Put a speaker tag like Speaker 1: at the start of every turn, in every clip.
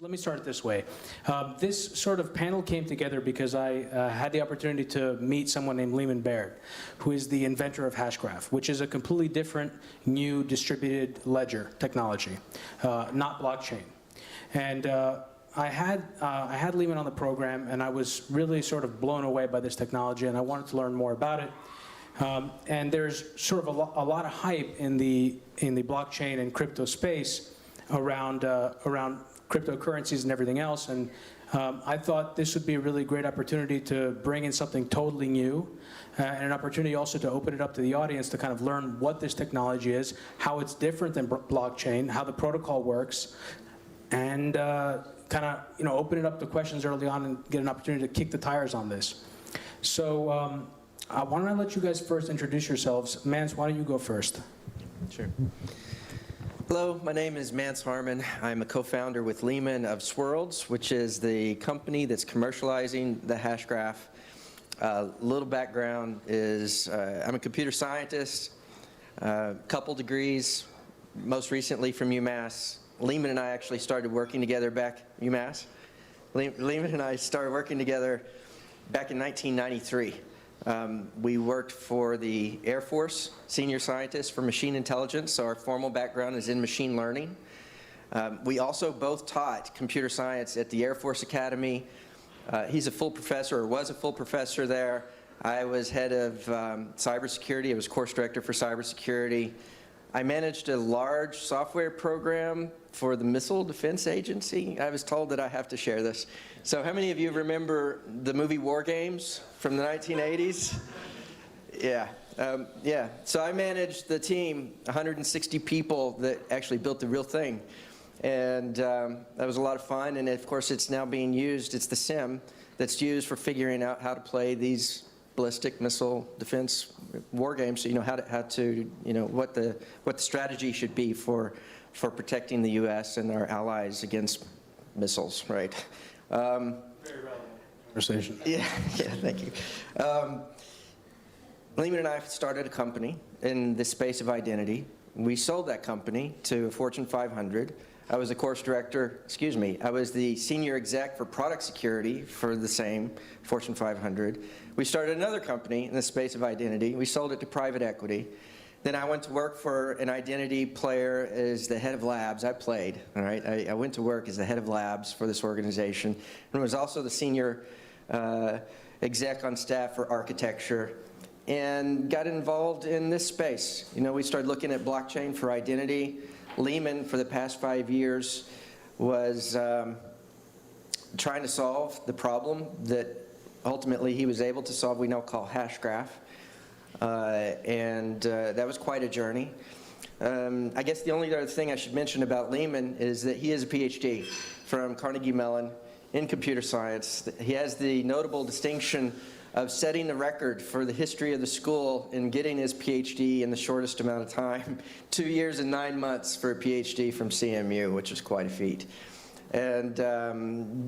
Speaker 1: Let me start it this way. This sort of panel came together because I had the opportunity to meet someone named Lehman Baird, who is the inventor of Hashgraph, which is a completely different, new distributed ledger technology, not blockchain. And I had Lehman on the program, and I was really sort of blown away by this technology, and I wanted to learn more about it. And there's sort of a lot of hype in the blockchain and crypto space around cryptocurrencies and everything else, and I thought this would be a really great opportunity to bring in something totally new, and an opportunity also to open it up to the audience to kind of learn what this technology is, how it's different than blockchain, how the protocol works, and kind of open it up to questions early on and get an opportunity to kick the tires on this. So I want to let you guys first introduce yourselves. Mance, why don't you go first?
Speaker 2: Sure. Hello, my name is Mance Harmon. I'm a co-founder with Lehman of Swirlds, which is the company that's commercializing the Hashgraph. Little background is I'm a computer scientist, couple degrees, most recently from UMass. Lehman and I actually started working together back, UMass? Lehman and I started working together back in 1993. We worked for the Air Force, senior scientist for machine intelligence, so our formal background is in machine learning. We also both taught computer science at the Air Force Academy. He's a full professor, or was a full professor there. I was head of cybersecurity. I was course director for cybersecurity. I managed a large software program for the Missile Defense Agency. I was told that I have to share this. So how many of you remember the movie War Games from the 1980s? Yeah. So I managed the team, 160 people that actually built the real thing. And that was a lot of fun. And of course, it's now being used. It's the sim that's used for figuring out how to play these ballistic missile defense war games, so you know what the strategy should be for protecting the U.S. and our allies against missiles, right?
Speaker 1: Very relevant conversation.
Speaker 2: Yeah, thank you. Lehman and I started a company in the space of identity. We sold that company to a Fortune 500. I was the course director, I was the senior exec for product security for the same Fortune 500. We started another company in the space of identity. We sold it to private equity. Then I went to work for an identity player as the head of labs. I played, all right? I went to work as the head of labs for this organization, and was also the senior exec on staff for architecture, and got involved in this space. We started looking at blockchain for identity. Lehman, for the past 5 years, was trying to solve the problem that ultimately he was able to solve, we now call Hashgraph. That was quite a journey. I guess the only other thing I should mention about Lehman is that he is a PhD from Carnegie Mellon in computer science. He has the notable distinction of setting the record for the history of the school and getting his PhD in the shortest amount of time, 2 years and 9 months for a PhD from CMU, which is quite a feat. And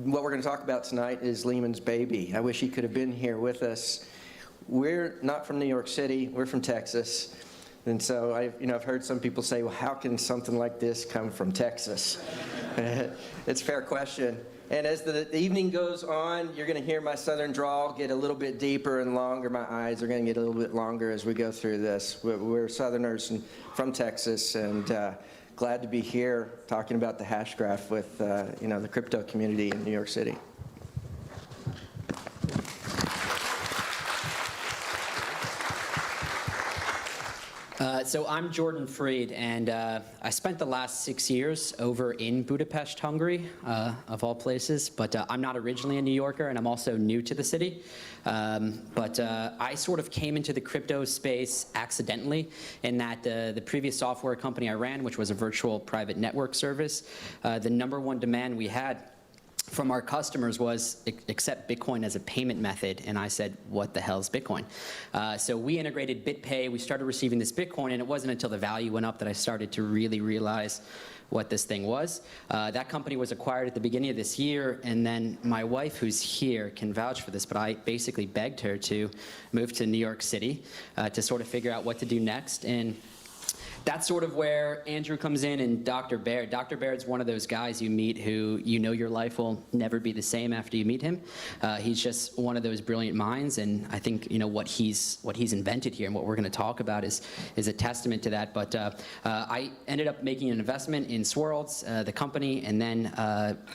Speaker 2: what we're going to talk about tonight is Lehman's baby. I wish he could have been here with us. We're not from New York City, we're from Texas. And so I've heard some people say, well, how can something like this come from Texas? It's a fair question. And as the evening goes on, you're going to hear my southern drawl get a little bit deeper and longer. My eyes are going to get a little bit longer as we go through this. We're Southerners and from Texas, and glad to be here talking about the Hashgraph with the crypto community in New York City.
Speaker 3: So I'm Jordan Freed, and I spent the last 6 years over in Budapest, Hungary, of all places. But I'm not originally a New Yorker, and I'm also new to the city. But I sort of came into the crypto space accidentally, in that the previous software company I ran, which was a virtual private network service, the #1 demand we had from our customers was accept Bitcoin as a payment method, and I said, what the hell is Bitcoin? So we integrated BitPay, we started receiving this Bitcoin, and it wasn't until the value went up that I started to really realize what this thing was. That company was acquired at the beginning of this year, and then my wife, who's here, can vouch for this, but I basically begged her to move to New York City to sort of figure out what to do next. And that's sort of where Andrew comes in and Dr. Baird. Dr. Baird's one of those guys you meet who you know your life will never be the same after you meet him. He's just one of those brilliant minds, and I think what he's invented here and what we're going to talk about is a testament to that. But I ended up making an investment in Swirlds, the company, and then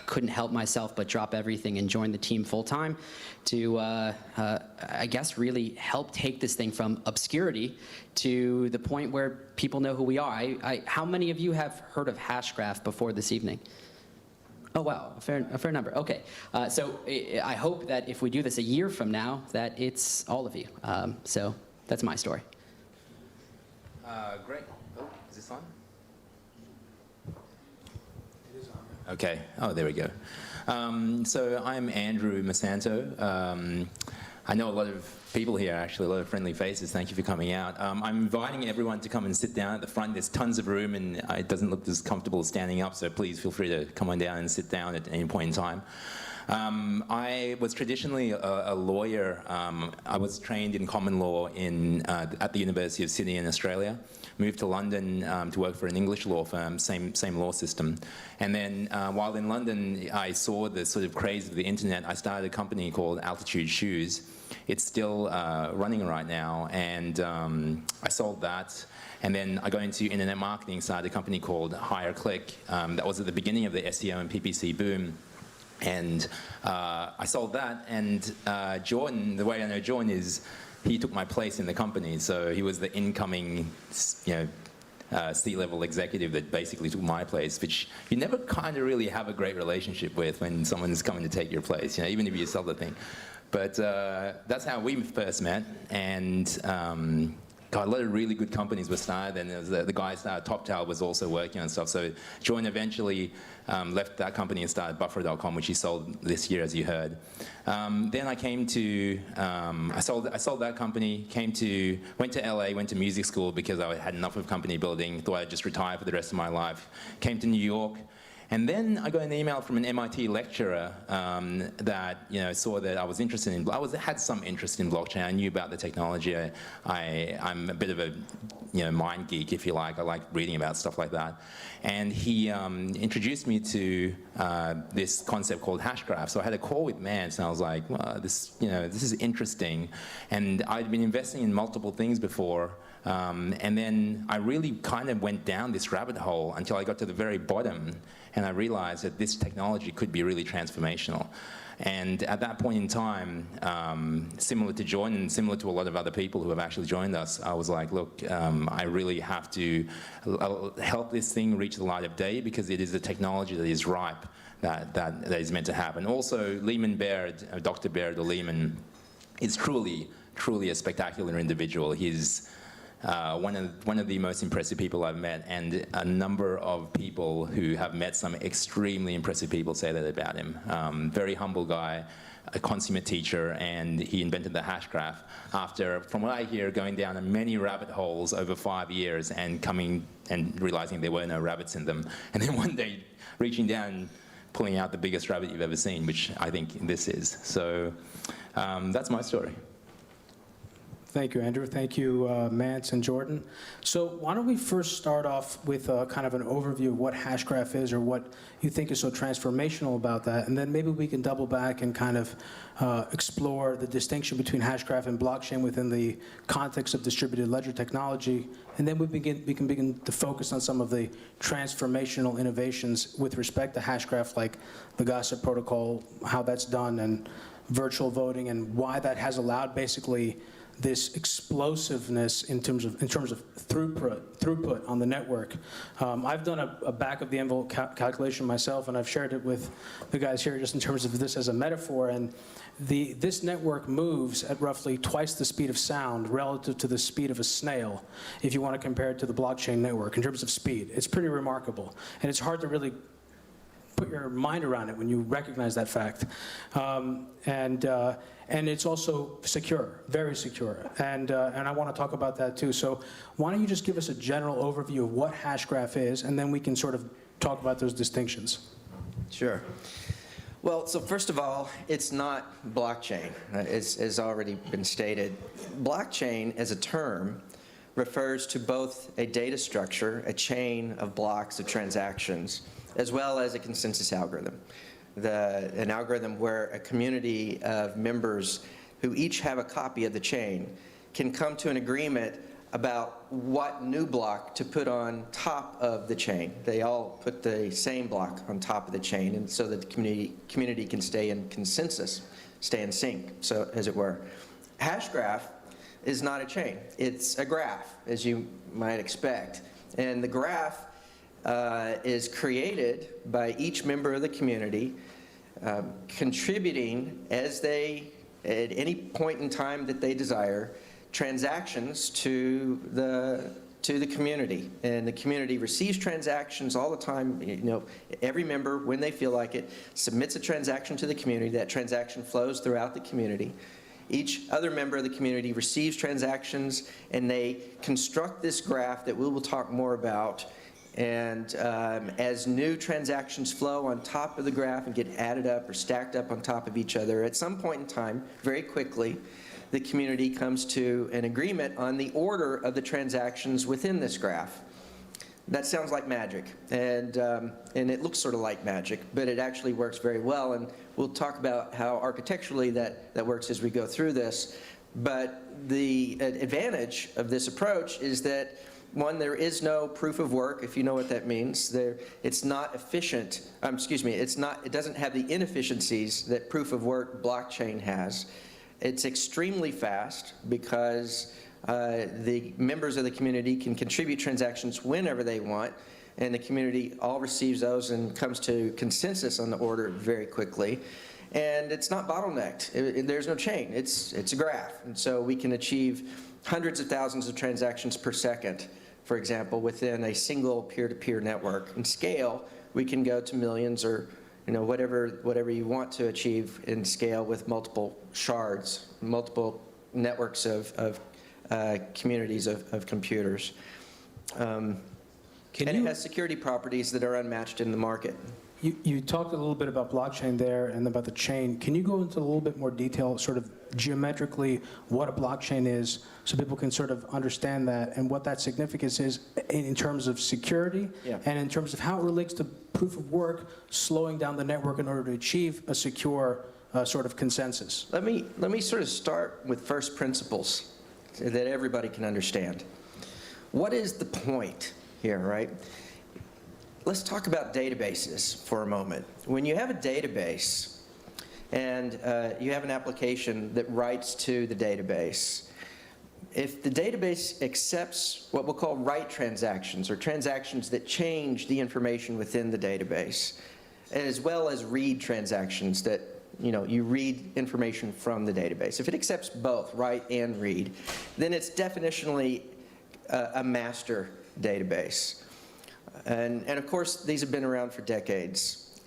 Speaker 3: couldn't help myself but drop everything and join the team full time to I guess really help take this thing from obscurity to the point where people know who we are. How many of you have heard of Hashgraph before this evening? Oh, wow, a fair number. Okay, so I hope that if we do this a year from now, that it's all of you. So that's my story.
Speaker 4: Great. Oh, is this on? It is on. Okay. Oh, there we go. So I'm Andrew Masanto. I know a lot of people here, actually, a lot of friendly faces. Thank you for coming out. I'm inviting everyone to come and sit down at the front. There's tons of room, and it doesn't look as comfortable standing up, so please feel free to come on down and sit down at any point in time. I was traditionally a lawyer. I was trained in common law at the University of Sydney in Australia. Moved to London to work for an English law firm, same law system. And then while in London, I saw the sort of craze of the internet. I started a company called Altitude Shoes. It's still running right now, and I sold that. And then I got into internet marketing, started a company called HireClick. That was at the beginning of the SEO and PPC boom. And I sold that, and Jordan, the way I know Jordan is he took my place in the company. So he was the incoming, C-level executive that basically took my place, which you never kind of really have a great relationship with when someone's coming to take your place, even if you sell the thing. But that's how we first met, and a lot of really good companies were started, and there was the guy started TopTal was also working on stuff. So Jordan eventually left that company and started Buffer.com, which he sold this year, as you heard. Then I came to, I sold that company, went to LA, went to music school because I had enough of company building, thought I'd just retire for the rest of my life. Came to New York. And then I got an email from an MIT lecturer that saw that I was interested in. Had some interest in blockchain. I knew about the technology. I'm a bit of a mind geek, if you like. I like reading about stuff like that. And he introduced me to this concept called Hashgraph. So I had a call with Mance, and I was like, well, this is interesting. And I'd been investing in multiple things before. And then I really kind of went down this rabbit hole until I got to the very bottom, and I realized that this technology could be really transformational. And at that point in time, similar to Jordan, similar to a lot of other people who have actually joined us, I was like, look, I really have to help this thing reach the light of day, because it is a technology that is ripe, that is meant to happen. Also, Lehman Baird, Dr. Baird or Lehman, is truly a spectacular individual. He's one of the most impressive people I've met, and a number of people who have met some extremely impressive people say that about him. Very humble guy, a consummate teacher, and he invented the Hashgraph after, from what I hear, going down many rabbit holes over 5 years and coming and realizing there were no rabbits in them. And then one day reaching down and pulling out the biggest rabbit you've ever seen, which I think this is. So that's my story.
Speaker 1: Thank you, Andrew. Thank you, Mance and Jordan. So why don't we first start off with kind of an overview of what Hashgraph is, or what you think is so transformational about that, and then maybe we can double back and kind of explore the distinction between Hashgraph and blockchain within the context of distributed ledger technology, and then we can begin to focus on some of the transformational innovations with respect to Hashgraph, like the Gossip Protocol, how that's done, and virtual voting, and why that has allowed basically this explosiveness in terms of throughput on the network. I've done a back of the envelope calculation myself, and I've shared it with the guys here just in terms of this as a metaphor. And this network moves at roughly twice the speed of sound relative to the speed of a snail, if you want to compare it to the blockchain network in terms of speed. It's pretty remarkable, and it's hard to really put your mind around it when you recognize that fact. And it's also secure, very secure. And I want to talk about that too. So why don't you just give us a general overview of what Hashgraph is, and then we can sort of talk about those distinctions.
Speaker 2: Sure. Well, so first of all, it's not blockchain, as already been stated. Blockchain as a term refers to both a data structure, a chain of blocks of transactions, as well as a consensus algorithm. An algorithm where a community of members who each have a copy of the chain can come to an agreement about what new block to put on top of the chain. They all put the same block on top of the chain, and so that the community can stay in consensus, stay in sync, so as it were. Hashgraph is not a chain. It's a graph, as you might expect. And the graph is created by each member of the community, contributing as they, at any point in time that they desire, transactions to the community. And the community receives transactions all the time. You know, every member, when they feel like it, submits a transaction to the community. That transaction flows throughout the community. Each other member of the community receives transactions, and they construct this graph that we will talk more about. And as new transactions flow on top of the graph and get added up or stacked up on top of each other, at some point in time, very quickly, the community comes to an agreement on the order of the transactions within this graph. That sounds like magic, and it looks sort of like magic, but it actually works very well, and we'll talk about how architecturally that works as we go through this. But the advantage of this approach is that, one, there is no proof of work, if you know what that means. It's not efficient, it doesn't have the inefficiencies that proof of work blockchain has. It's extremely fast because the members of the community can contribute transactions whenever they want, and the community all receives those and comes to consensus on the order very quickly. And it's not bottlenecked. There's no chain. It's a graph. And so we can achieve hundreds of thousands of transactions per second, for example, within a single peer-to-peer network. In scale, we can go to millions, or whatever you want to achieve in scale, with multiple shards, multiple networks of communities of computers. And it has security properties that are unmatched in the market.
Speaker 1: You talked a little bit about blockchain there and about the chain. Can you go into a little bit more detail, sort of geometrically, what a blockchain is, so people can sort of understand that and what that significance is in terms of security,
Speaker 2: yeah,
Speaker 1: and in terms of how it relates to proof of work, slowing down the network in order to achieve a secure sort of consensus?
Speaker 2: Let me sort of start with first principles so that everybody can understand. What is the point here, right? Let's talk about databases for a moment. When you have a database and you have an application that writes to the database, if the database accepts what we'll call write transactions, or transactions that change the information within the database, as well as read transactions that you read information from the database. If it accepts both, write and read, then it's definitionally a master database. And of course, these have been around for decades.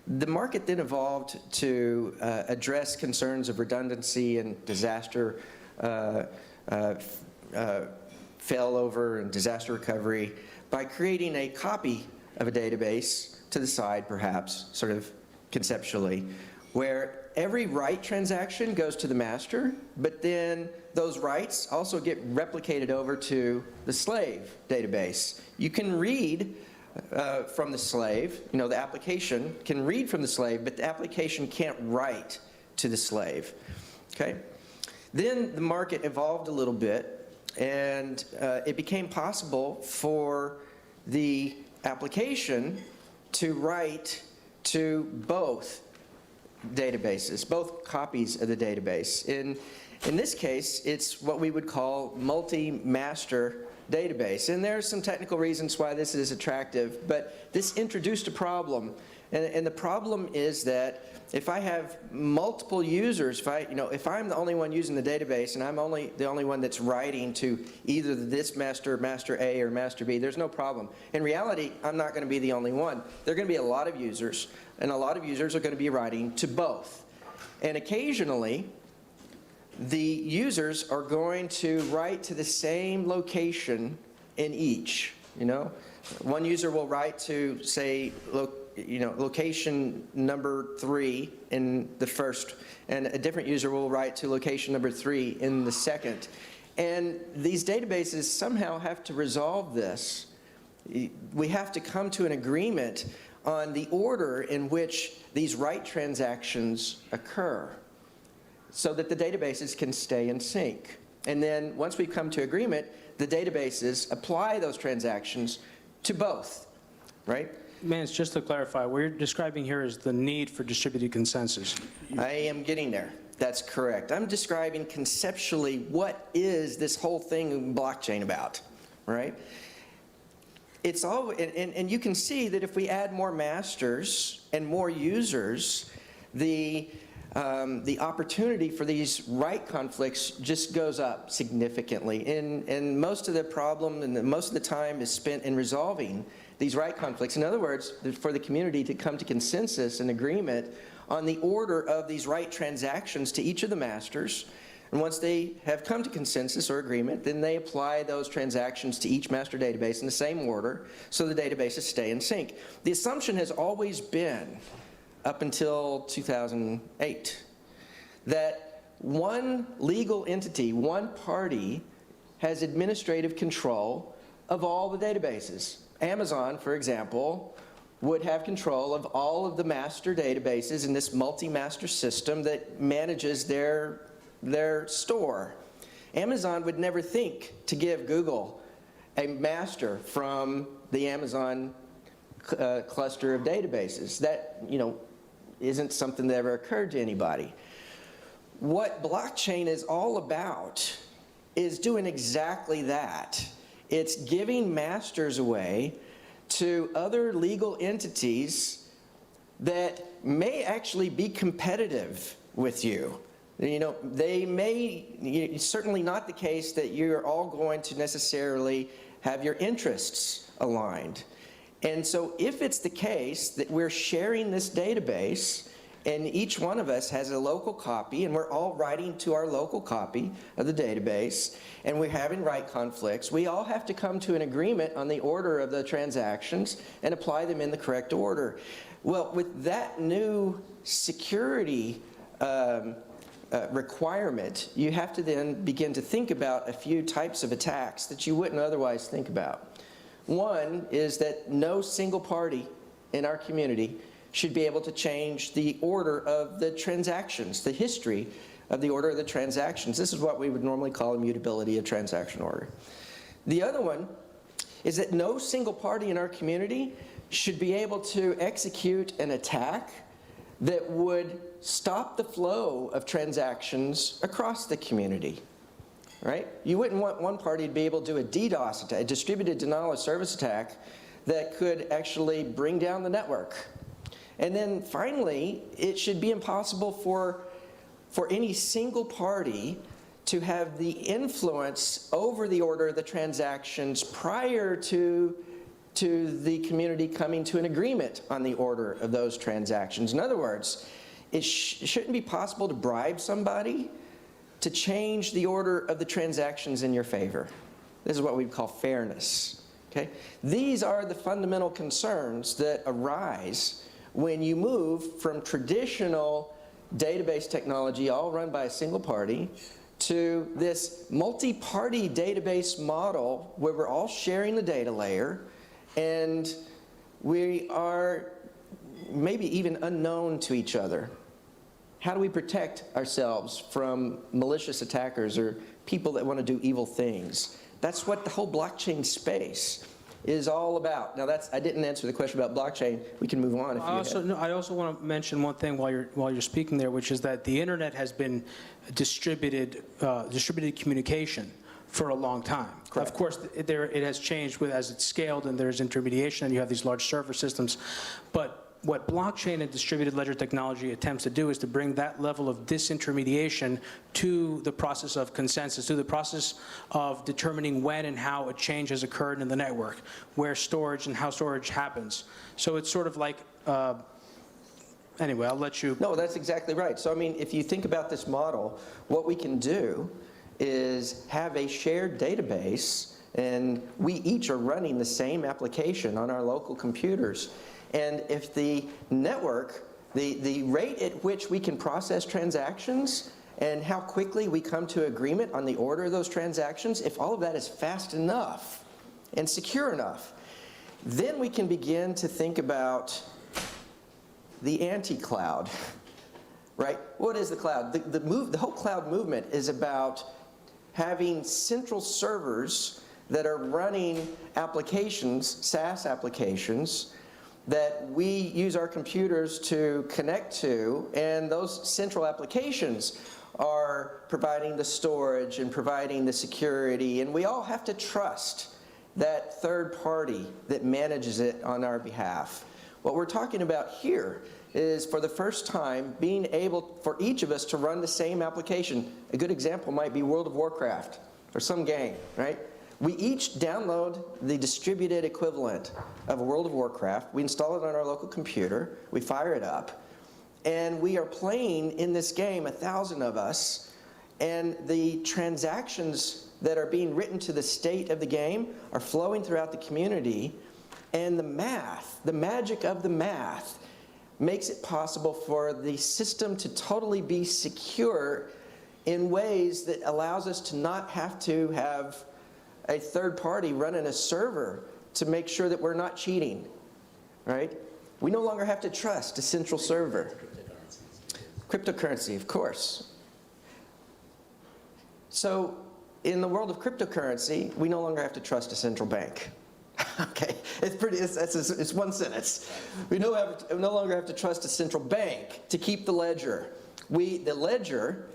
Speaker 2: The market then evolved to address concerns of redundancy and disaster failover and disaster recovery by creating a copy of a database to the side, perhaps, sort of conceptually, where every write transaction goes to the master, but then those writes also get replicated over to the slave database. You can read from the slave, the application can read from the slave, but the application can't write to the slave, okay? Then the market evolved a little bit, and it became possible for the application to write to both databases, both copies of the database. In this case, it's what we would call multi-master database. And there are some technical reasons why this is attractive, but this introduced a problem. And the problem is that if I have multiple users, if I'm the only one using the database and I'm the only one that's writing to either this master, master A, or master B, there's no problem. In reality, I'm not going to be the only one. There are going to be a lot of users, and a lot of users are going to be writing to both. And occasionally, the users are going to write to the same location in each. One user will write to, say, location number 3 in the first, and a different user will write to location number 3 in the second. And these databases somehow have to resolve this. We have to come to an agreement on the order in which these write transactions occur so that the databases can stay in sync. And then once we come to agreement, the databases apply those transactions to both, right?
Speaker 1: Mance, just to clarify, what you're describing here is the need for distributed consensus.
Speaker 2: I am getting there. That's correct. I'm describing conceptually what is this whole thing in blockchain about, right? It's all, and you can see that if we add more masters and more users, the opportunity for these write conflicts just goes up significantly. And most of the problem and most of the time is spent in resolving these write conflicts. In other words, for the community to come to consensus and agreement on the order of these write transactions to each of the masters. And once they have come to consensus or agreement, then they apply those transactions to each master database in the same order so the databases stay in sync. The assumption has always been, up until 2008, that one legal entity, one party, has administrative control of all the databases. Amazon, for example, would have control of all of the master databases in this multi-master system that manages their store. Amazon would never think to give Google a master from the Amazon cluster of databases. That, isn't something that ever occurred to anybody. What blockchain is all about is doing exactly that. It's giving masters away to other legal entities that may actually be competitive with you. They may, certainly not the case that you're all going to necessarily have your interests aligned. And so if it's the case that we're sharing this database and each one of us has a local copy and we're all writing to our local copy of the database and we're having write conflicts, we all have to come to an agreement on the order of the transactions and apply them in the correct order. Well, with that new security requirement, you have to then begin to think about a few types of attacks that you wouldn't otherwise think about. One is that no single party in our community should be able to change the order of the transactions, the history of the order of the transactions. This is what we would normally call immutability of transaction order. The other one is that no single party in our community should be able to execute an attack that would stop the flow of transactions across the community. Right? You wouldn't want one party to be able to do a DDoS attack, a distributed denial of service attack that could actually bring down the network. And then finally, it should be impossible for any single party to have the influence over the order of the transactions prior to the community coming to an agreement on the order of those transactions. In other words, it shouldn't be possible to bribe somebody to change the order of the transactions in your favor. This is what we call fairness. Okay? These are the fundamental concerns that arise when you move from traditional database technology, all run by a single party, to this multi-party database model where we're all sharing the data layer and we are maybe even unknown to each other. How do we protect ourselves from malicious attackers or people that want to do evil things? That's what the whole blockchain space is all about. Now, I didn't answer the question about blockchain. We can move on if you
Speaker 1: I also want to mention one thing while you're speaking there, which is that the internet has been distributed communication for a long time.
Speaker 2: Correct.
Speaker 1: Of course, it has changed as it's scaled and there's intermediation and you have these large server systems. But what blockchain and distributed ledger technology attempts to do is to bring that level of disintermediation to the process of consensus, to the process of determining when and how a change has occurred in the network, where storage and how storage happens. So it's sort of like, anyway, I'll let you.
Speaker 2: No, that's exactly right. So, I mean, if you think about this model, what we can do is have a shared database, and we each are running the same application on our local computers. And if the network, the rate at which we can process transactions and how quickly we come to agreement on the order of those transactions, if all of that is fast enough and secure enough, then we can begin to think about the anti-cloud, right? What is the cloud? The whole cloud movement is about having central servers that are running applications, SaaS applications, that we use our computers to connect to, and those central applications are providing the storage and providing the security, and we all have to trust that third party that manages it on our behalf. What we're talking about here is, for the first time, being able for each of us to run the same application. A good example might be World of Warcraft or some game, right? We each download the distributed equivalent of World of Warcraft. We install it on our local computer. We fire it up. And we are playing in this game, 1,000 of us, and the transactions that are being written to the state of the game are flowing throughout the community, and the math, the magic of the math, makes it possible for the system to totally be secure in ways that allows us to not have to have a third party running a server to make sure that we're not cheating, right? We no longer have to trust a central server. Cryptocurrency, of course. So in the world of cryptocurrency, we no longer have to trust a central bank. Okay, it's one sentence. We no longer have to trust a central bank to keep the ledger. The ledger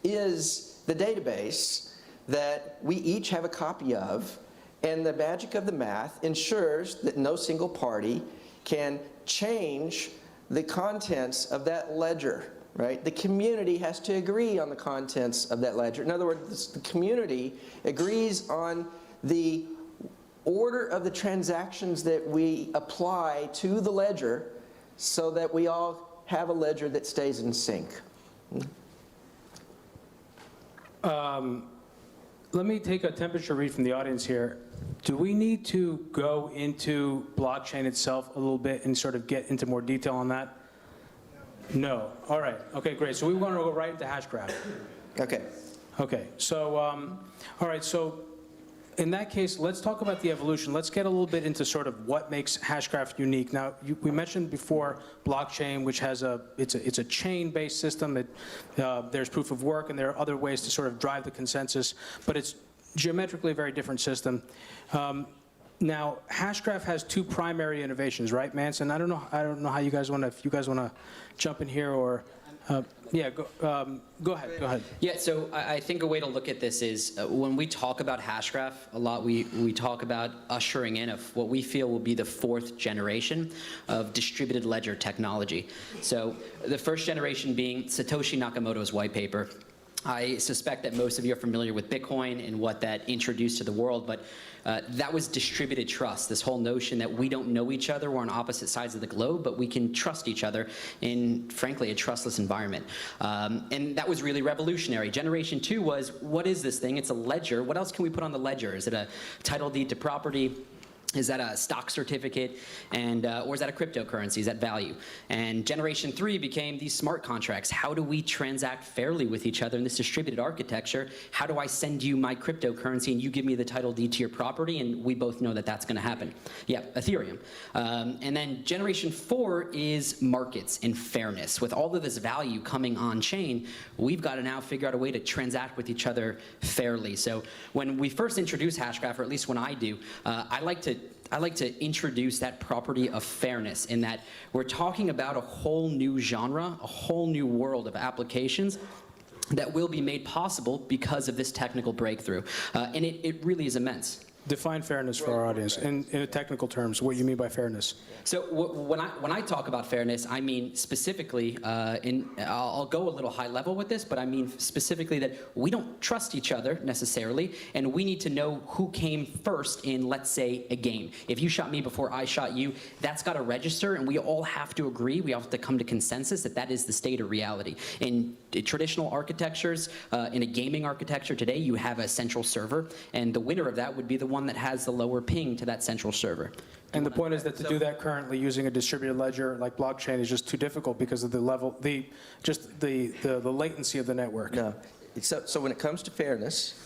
Speaker 2: is the database that we each have a copy of, and the magic of the math ensures that no single party can change the contents of that ledger, right? The community has to agree on the contents of that ledger. In other words, the community agrees on the order of the transactions that we apply to the ledger so that we all have a ledger that stays in sync.
Speaker 1: Let me take a temperature read from the audience here. Do we need to go into blockchain itself a little bit and sort of get into more detail on that? No. All right. Okay, great. So we want to go right into Hashgraph.
Speaker 2: Okay.
Speaker 1: Okay. So, all right. So in that case, let's talk about the evolution. Let's get a little bit into sort of what makes Hashgraph unique. Now, we mentioned before blockchain, which has it's a chain-based system. There's proof of work, and there are other ways to sort of drive the consensus, but it's geometrically a very different system. Now, Hashgraph has two primary innovations, right, Manson? I don't know how you guys want to, if you guys want to jump in here or. Yeah, go ahead.
Speaker 3: Yeah, so I think a way to look at this is when we talk about Hashgraph a lot, we talk about ushering in of what we feel will be the fourth generation of distributed ledger technology. So the first generation being Satoshi Nakamoto's white paper. I suspect that most of you are familiar with Bitcoin and what that introduced to the world, but that was distributed trust, this whole notion that we don't know each other, we're on opposite sides of the globe, but we can trust each other in, frankly, a trustless environment. And that was really revolutionary. Generation 2 was, what is this thing? It's a ledger. What else can we put on the ledger? Is it a title deed to property? Is that a stock certificate? And, or is that a cryptocurrency? Is that value? And generation 3 became these smart contracts. How do we transact fairly with each other in this distributed architecture? How do I send you my cryptocurrency and you give me the title deed to your property? And we both know that that's going to happen. Yeah, Ethereum. And then generation 4 is markets and fairness. With all of this value coming on chain, we've got to now figure out a way to transact with each other fairly. So when we first introduce Hashgraph, or at least when I do, I like to introduce that property of fairness in that we're talking about a whole new genre, a whole new world of applications that will be made possible because of this technical breakthrough. And it really is immense.
Speaker 1: Define fairness for our audience in technical terms, what you mean by fairness.
Speaker 3: So when I talk about fairness, I mean specifically, I'll go a little high level with this, but I mean specifically that we don't trust each other necessarily, and we need to know who came first in, let's say, a game. If you shot me before I shot you, that's got to register, and we all have to agree, we have to come to consensus that that is the state of reality. And traditional architectures, in a gaming architecture today, you have a central server, and the winner of that would be the one that has the lower ping to that central server.
Speaker 1: And the point is that to do that currently using a distributed ledger like blockchain is just too difficult because of the level, the latency of the network.
Speaker 2: No. So when it comes to fairness,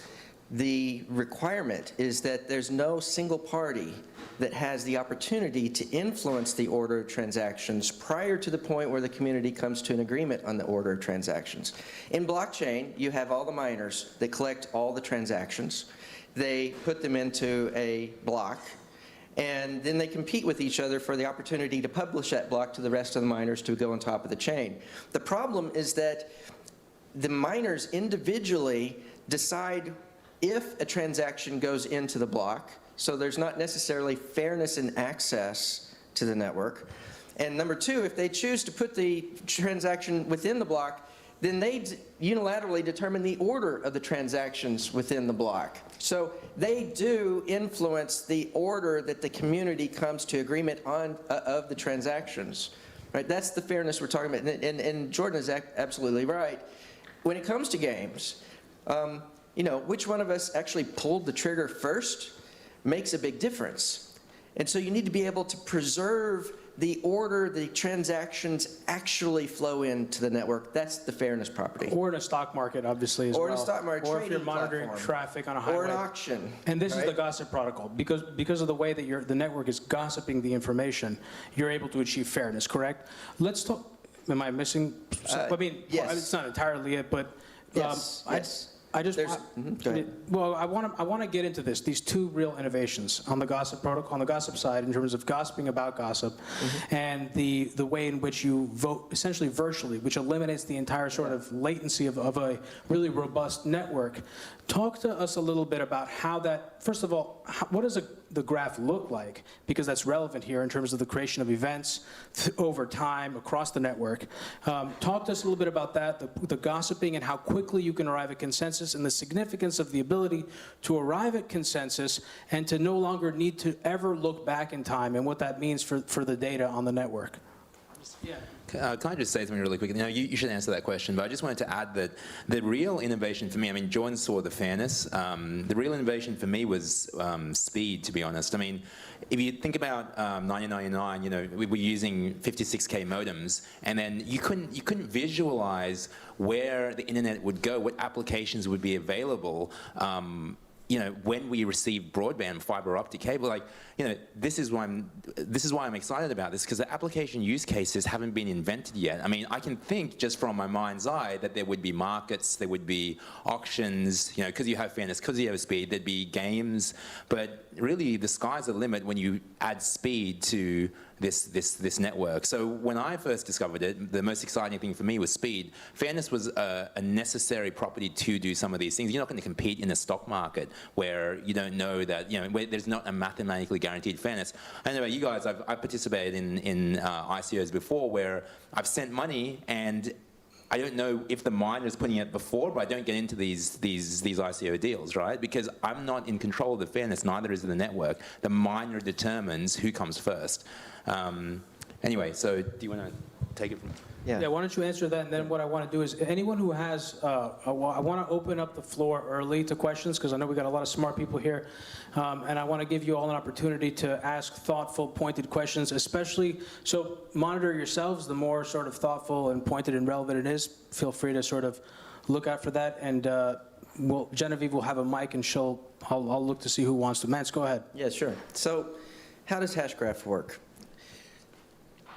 Speaker 2: the requirement is that there's no single party that has the opportunity to influence the order of transactions prior to the point where the community comes to an agreement on the order of transactions. In blockchain, you have all the miners that collect all the transactions. They put them into a block, and then they compete with each other for the opportunity to publish that block to the rest of the miners to go on top of the chain. The problem is that the miners individually decide if a transaction goes into the block, so there's not necessarily fairness in access to the network. And number two, if they choose to put the transaction within the block, then they unilaterally determine the order of the transactions within the block. So they do influence the order that the community comes to agreement on of the transactions. Right? That's the fairness we're talking about. And Jordan is absolutely right. When it comes to games, you know, which one of us actually pulled the trigger first makes a big difference. And so you need to be able to preserve the order the transactions actually flow into the network. That's the fairness property.
Speaker 1: Or in a stock market, obviously, as well.
Speaker 2: Or in a stock market
Speaker 1: or if you're
Speaker 2: trading
Speaker 1: monitoring
Speaker 2: platform.
Speaker 1: traffic on a highway.
Speaker 2: Or an auction.
Speaker 1: And this is
Speaker 2: right?
Speaker 1: the gossip protocol. Because of the way that the network is gossiping the information, you're able to achieve fairness, correct? Let's talk, am I missing? I mean,
Speaker 2: yes.
Speaker 1: it's not entirely it, but
Speaker 2: Yes, yes.
Speaker 1: I just,
Speaker 2: Go ahead.
Speaker 1: well, I want to get into this. These two real innovations on the gossip protocol, on the gossip side, in terms of gossiping about gossip, and the way in which you vote essentially virtually, which eliminates the entire sort of latency of a really robust network. Talk to us a little bit about how that. First of all, what does the graph look like? Because that's relevant here in terms of the creation of events over time across the network. Talk to us a little bit about that, the gossiping, and how quickly you can arrive at consensus, and the significance of the ability to arrive at consensus and to no longer need to ever look back in time, and what that means for the data on the network. Yeah.
Speaker 4: Can I just say something really quick? You should answer that question, but I just wanted to add that the real innovation for me, I mean, Jordan saw the fairness. The real innovation for me was speed, to be honest. I mean, if you think about 1999, you know, we were using 56K modems, and then you couldn't visualize where the internet would go, what applications would be available. You know, when we received broadband fiber optic cable, like, you know, this is why I'm excited about this, because the application use cases haven't been invented yet. I mean, I can think just from my mind's eye that there would be markets, there would be auctions, you know, because you have fairness, because you have speed, there'd be games, but really the sky's the limit when you add speed to this network. So when I first discovered it, the most exciting thing for me was speed. Fairness was a necessary property to do some of these things. You're not going to compete in a stock market where you don't know that, you know, where there's not a mathematically guaranteed fairness. Anyway, you guys, I've participated in ICOs before where I've sent money and I don't know if the miner is putting it before, but I don't get into these ICO deals, right? Because I'm not in control of the fairness, neither is the network. The miner determines who comes first. Anyway, so do you want to take it from?
Speaker 1: Yeah, why don't you answer that, and then what I want to do is, anyone who has, I want to open up the floor early to questions, because I know we got a lot of smart people here, and I want to give you all an opportunity to ask thoughtful, pointed questions, especially, so monitor yourselves. The more sort of thoughtful and pointed and relevant it is, feel free to sort of look out for that, and Genevieve will have a mic, and I'll look to see who wants to. Mance, go ahead.
Speaker 2: Yeah, sure. So how does Hashgraph work?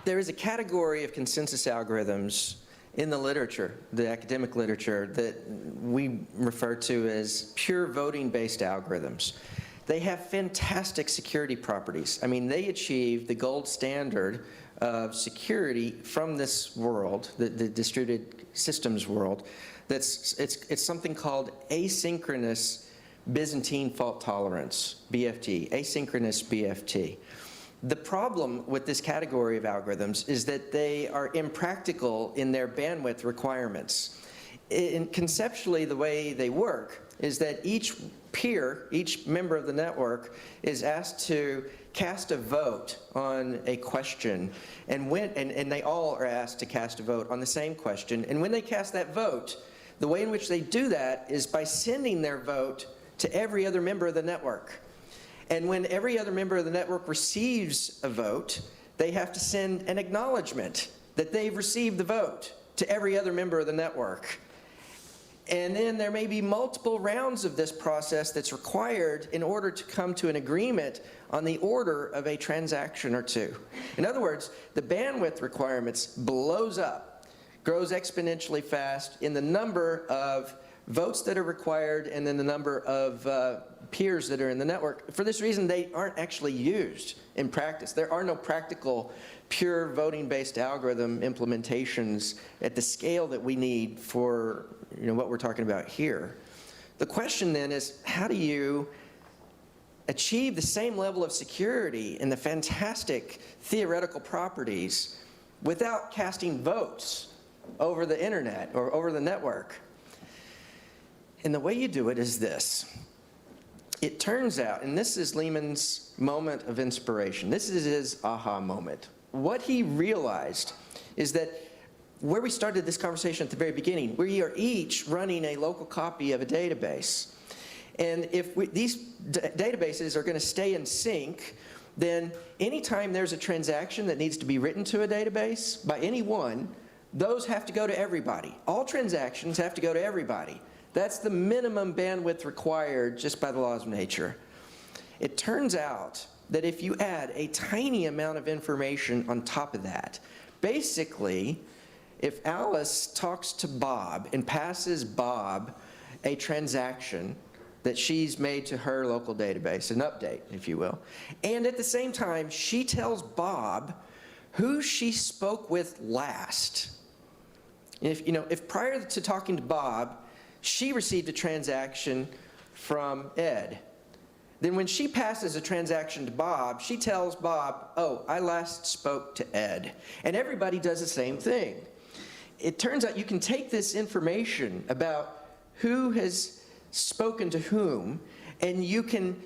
Speaker 2: There is a category of consensus algorithms in the literature, the academic literature, that we refer to as pure voting-based algorithms. They have fantastic security properties. I mean, they achieve the gold standard of security from this world, the distributed systems world. It's something called asynchronous Byzantine fault tolerance, BFT, asynchronous BFT. The problem with this category of algorithms is that they are impractical in their bandwidth requirements. Conceptually, the way they work is that each peer, each member of the network, is asked to cast a vote on a question, and they all are asked to cast a vote on the same question, and when they cast that vote, the way in which they do that is by sending their vote to every other member of the network. And when every other member of the network receives a vote, they have to send an acknowledgement that they've received the vote to every other member of the network. And then there may be multiple rounds of this process that's required in order to come to an agreement on the order of a transaction or two. In other words, the bandwidth requirements blows up, grows exponentially fast in the number of votes that are required and then the number of peers that are in the network. For this reason, they aren't actually used in practice. There are no practical pure voting-based algorithm implementations at the scale that we need for what we're talking about here. The question then is, how do you achieve the same level of security and the fantastic theoretical properties without casting votes over the internet or over the network? And the way you do it is this. It turns out, and this is Leeman's moment of inspiration, this is his aha moment. What he realized is that where we started this conversation at the very beginning, we are each running a local copy of a database. And if these databases are going to stay in sync, then anytime there's a transaction that needs to be written to a database by anyone, those have to go to everybody. All transactions have to go to everybody. That's the minimum bandwidth required just by the laws of nature. It turns out that if you add a tiny amount of information on top of that, basically, if Alice talks to Bob and passes Bob a transaction that she's made to her local database, an update, if you will, and at the same time, she tells Bob who she spoke with last. If prior to talking to Bob, she received a transaction from Ed, then when she passes a transaction to Bob, she tells Bob, oh, I last spoke to Ed. And everybody does the same thing. It turns out you can take this information about who has spoken to whom, and you can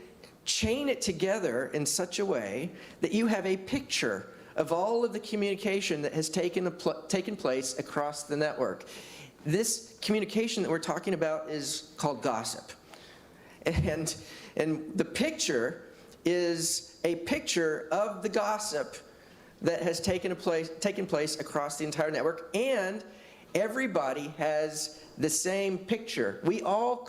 Speaker 2: chain it together in such a way that you have a picture of all of the communication that has taken place across the network. This communication that we're talking about is called gossip. And the picture is a picture of the gossip that has taken place across the entire network, and everybody has the same picture. We all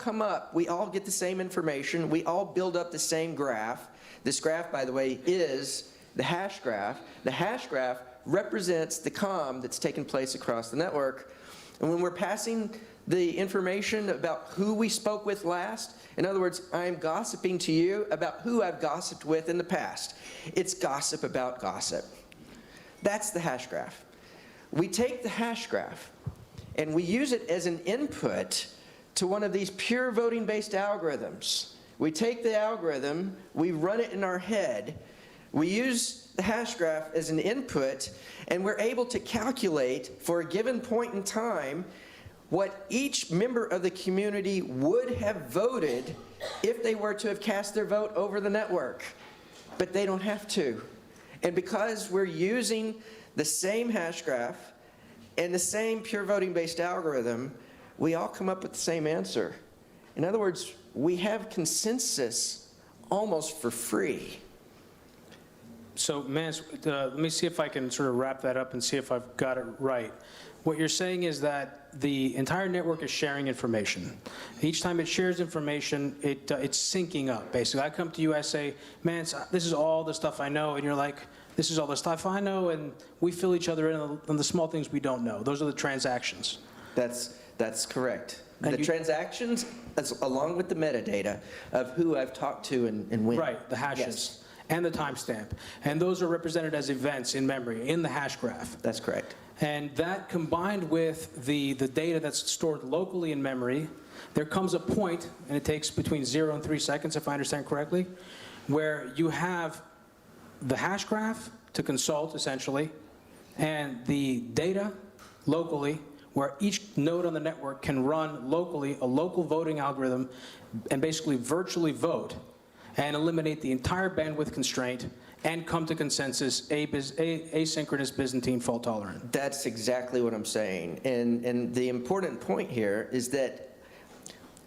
Speaker 2: get the same information, we all build up the same graph. This graph, by the way, is the hash graph. The hash graph represents the comm that's taken place across the network. And when we're passing the information about who we spoke with last, in other words, I'm gossiping to you about who I've gossiped with in the past. It's gossip about gossip. That's the hash graph. We take the hash graph and we use it as an input to one of these pure voting-based algorithms. We take the algorithm, we run it in our head, we use the hash graph as an input, and we're able to calculate for a given point in time what each member of the community would have voted if they were to have cast their vote over the network. But they don't have to. And because we're using the same hash graph and the same pure voting-based algorithm, we all come up with the same answer. In other words, we have consensus almost for free.
Speaker 1: So, Mance, let me see if I can sort of wrap that up and see if I've got it right. What you're saying is that the entire network is sharing information. Each time it shares information, it's syncing up, basically. I come to you, I say, Mance, this is all the stuff I know, and you're like, this is all the stuff I know, and we fill each other in on the small things we don't know. Those are the transactions.
Speaker 2: That's correct.
Speaker 1: And
Speaker 2: the transactions, along with the metadata of who I've talked to and when.
Speaker 1: Right, the hashes.
Speaker 2: Yes.
Speaker 1: And the timestamp. And those are represented as events in memory, in the hash graph.
Speaker 2: That's correct.
Speaker 1: And that combined with the data that's stored locally in memory, there comes a point, and it takes between 0 and 3 seconds, if I understand correctly, where you have the hash graph to consult, essentially, and the data locally, where each node on the network can run locally a local voting algorithm and basically virtually vote and eliminate the entire bandwidth constraint and come to consensus asynchronous Byzantine fault tolerant.
Speaker 2: That's exactly what I'm saying. And the important point here is that,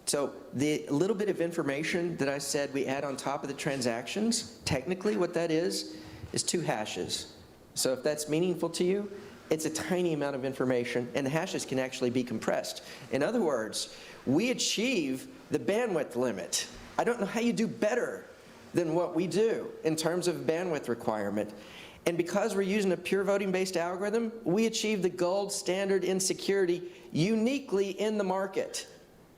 Speaker 2: so the little bit of information that I said we add on top of the transactions, technically what that is 2 hashes. So if that's meaningful to you, it's a tiny amount of information, and the hashes can actually be compressed. In other words, we achieve the bandwidth limit. I don't know how you do better than what we do in terms of bandwidth requirement. And because we're using a pure voting-based algorithm, we achieve the gold standard in security uniquely in the market.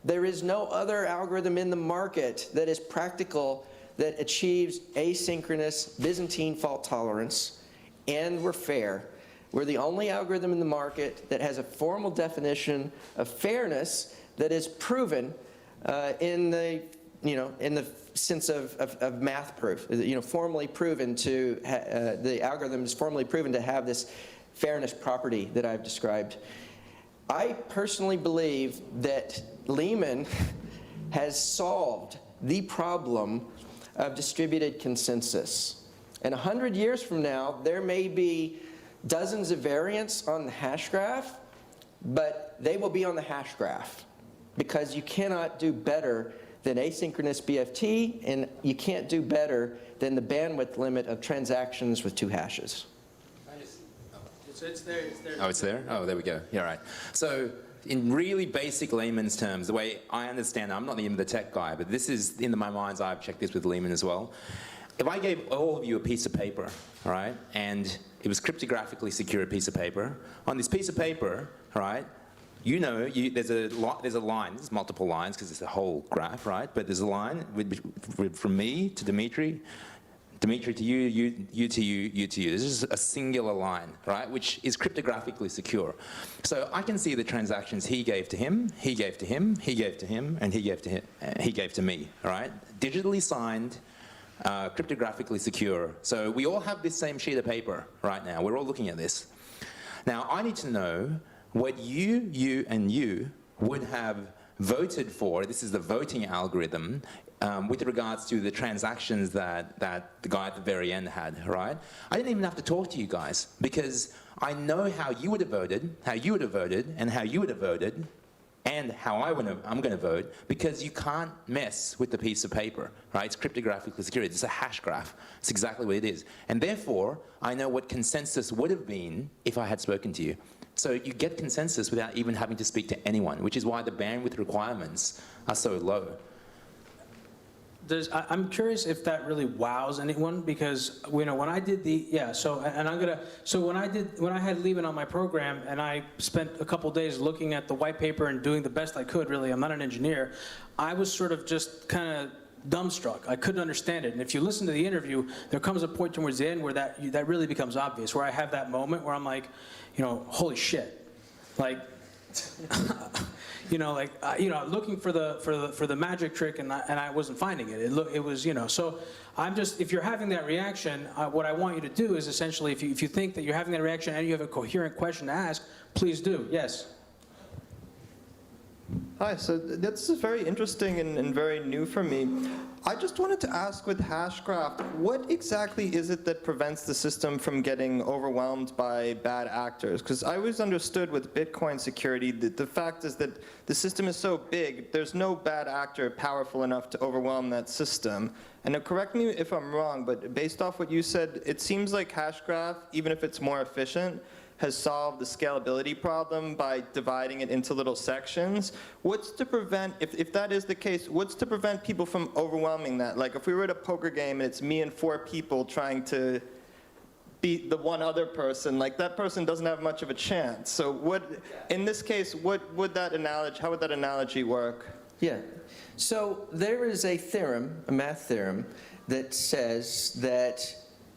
Speaker 2: There is no other algorithm in the market that is practical that achieves asynchronous Byzantine fault tolerance, and we're fair. We're the only algorithm in the market that has a formal definition of fairness that is proven in the sense of math proof. Formally proven to the algorithm is formally proven to have this fairness property that I've described. I personally believe that Lehman has solved the problem of distributed consensus. And 100 years from now, there may be dozens of variants on the hash graph, but they will be on the hash graph because you cannot do better than asynchronous BFT, and you can't do better than the bandwidth limit of transactions with 2 hashes.
Speaker 1: It's there.
Speaker 4: Oh, it's there? Oh, there we go. Yeah, right. So in really basic layman's terms, the way I understand it, I'm not even the tech guy, but this is, in my mind's eye, I've checked this with Lehman as well. If I gave all of you a piece of paper, all right, and it was cryptographically secure piece of paper, on this piece of paper, all right, there's a line, there's multiple lines because it's a whole graph, right? But there's a line from me to Dimitri to you, you to you, you to you. This is a singular line, right, which is cryptographically secure. So I can see the transactions he gave to him, he gave to him, he gave to him, and he gave to him, he gave to me, all right? Digitally signed, cryptographically secure. So we all have this same sheet of paper right now. We're all looking at this. Now, I need to know what you, and you would have voted for. This is the voting algorithm with regards to the transactions that the guy at the very end had, right? I didn't even have to talk to you guys because I know how you would have voted, how you would have voted, and how you would have voted, and how I'm going to vote, because you can't mess with the piece of paper, right? It's cryptographically secure. It's a hash graph. It's exactly what it is. And therefore, I know what consensus would have been if I had spoken to you. So you get consensus without even having to speak to anyone, which is why the bandwidth requirements are so low.
Speaker 1: I'm curious if that really wows anyone, because when I did when I had Lehman on my program and I spent a couple days looking at the white paper and doing the best I could, really, I'm not an engineer, I was sort of just kind of dumbstruck. I couldn't understand it. And if you listen to the interview, there comes a point towards the end where that really becomes obvious, where I have that moment where I'm like, holy shit, like, looking for the magic trick, and I wasn't finding it. It was, So I'm just, if you're having that reaction, what I want you to do is essentially, if you think that you're having that reaction and you have a coherent question to ask, please do. Yes.
Speaker 5: Hi, so that's very interesting and very new for me. I just wanted to ask with Hashgraph, what exactly is it that prevents the system from getting overwhelmed by bad actors? Because I always understood with Bitcoin security that the fact is that the system is so big, there's no bad actor powerful enough to overwhelm that system. And correct me if I'm wrong, but based off what you said, it seems like Hashgraph, even if it's more efficient, has solved the scalability problem by dividing it into little sections. What's to prevent, if that is the case, what's to prevent people from overwhelming that? Like if we were at a poker game and it's me and 4 people trying to beat the one other person, like that person doesn't have much of a chance. So in this case, how would that analogy work?
Speaker 2: Yeah. So there is a theorem, a math theorem, that says that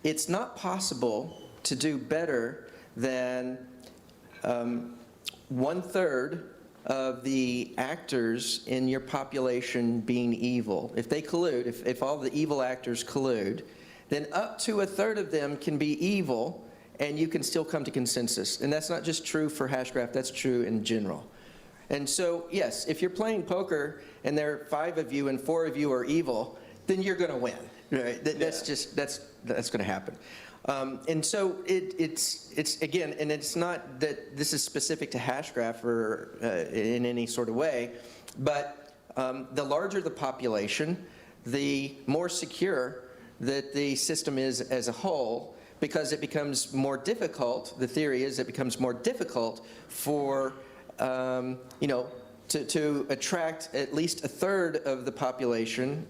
Speaker 2: it's not possible to do better than 1/3 of the actors in your population being evil. If they collude, if all the evil actors collude, then up to 1/3 of them can be evil, and you can still come to consensus. And that's not just true for Hashgraph, that's true in general. And so, yes, if you're playing poker and there are 5 of you and 4 of you are evil, then you're going to win. Right, that's going to happen. And so it's again, and it's not that this is specific to Hashgraph or in any sort of way, but the larger the population, the more secure that the system is as a whole, because it becomes more difficult. The theory is it becomes more difficult for to attract at least a third of the population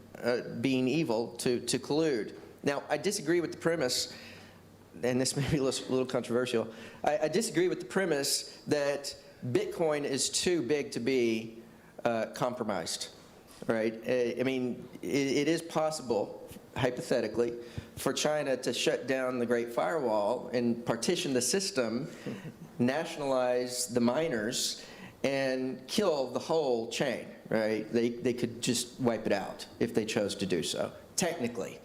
Speaker 2: being evil to collude. Now, I disagree with the premise, and this may be a little controversial. I disagree with the premise that Bitcoin is too big to be compromised, right? I mean, it is possible, hypothetically, for China to shut down the Great Firewall and partition the system, nationalize the miners, and kill the whole chain, right? They could just wipe it out if they chose to do so, technically,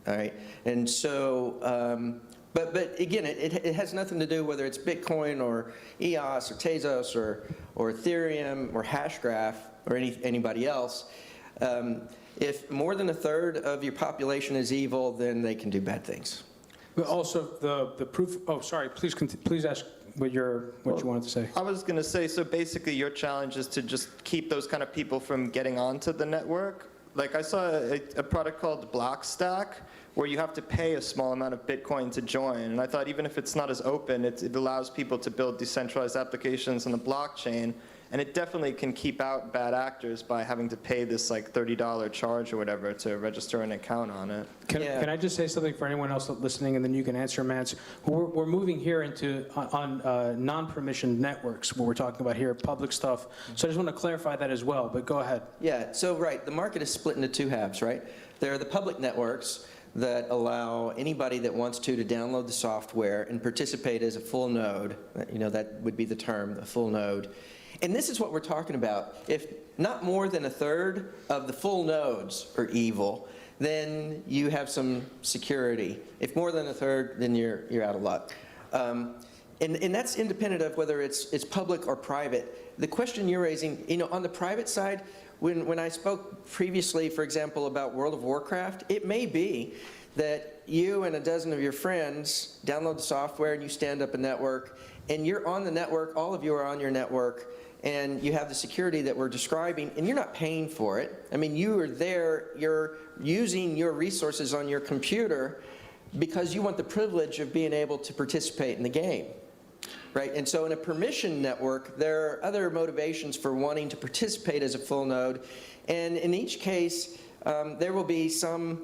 Speaker 2: all right? And so, but again, it has nothing to do whether it's Bitcoin or EOS or Tezos or Ethereum or Hashgraph or anybody else. If more than a third of your population is evil, then they can do bad things.
Speaker 1: But also, the proof, oh, sorry, please ask what you wanted to say.
Speaker 5: I was going to say, so basically your challenge is to just keep those kind of people from getting onto the network. Like I saw a product called Blockstack, where you have to pay a small amount of Bitcoin to join. And I thought even if it's not as open, it allows people to build decentralized applications on the blockchain. And it definitely can keep out bad actors by having to pay this like $30 charge or whatever to register an account on it.
Speaker 1: Can I just say something for anyone else listening, and then you can answer, Mance? We're moving here into on non-permissioned networks, what we're talking about here, public stuff. So I just want to clarify that as well, but go ahead.
Speaker 2: Yeah, so right, the market is split into two halves, right? There are the public networks that allow anybody that wants to download the software and participate as a full node. You know, that would be the term, a full node. And this is what we're talking about. If not more than a third of the full nodes are evil, then you have some security. If more than a third, then you're out of luck. And that's independent of whether it's public or private. The question you're raising, you know, on the private side, when I spoke previously, for example, about World of Warcraft, it may be that you and a dozen of your friends download the software and you stand up a network, and you're on the network, all of you are on your network, and you have the security that we're describing, and you're not paying for it. I mean, you are there, you're using your resources on your computer because you want the privilege of being able to participate in the game, right? And so in a permission network, there are other motivations for wanting to participate as a full node, and in each case, there will be some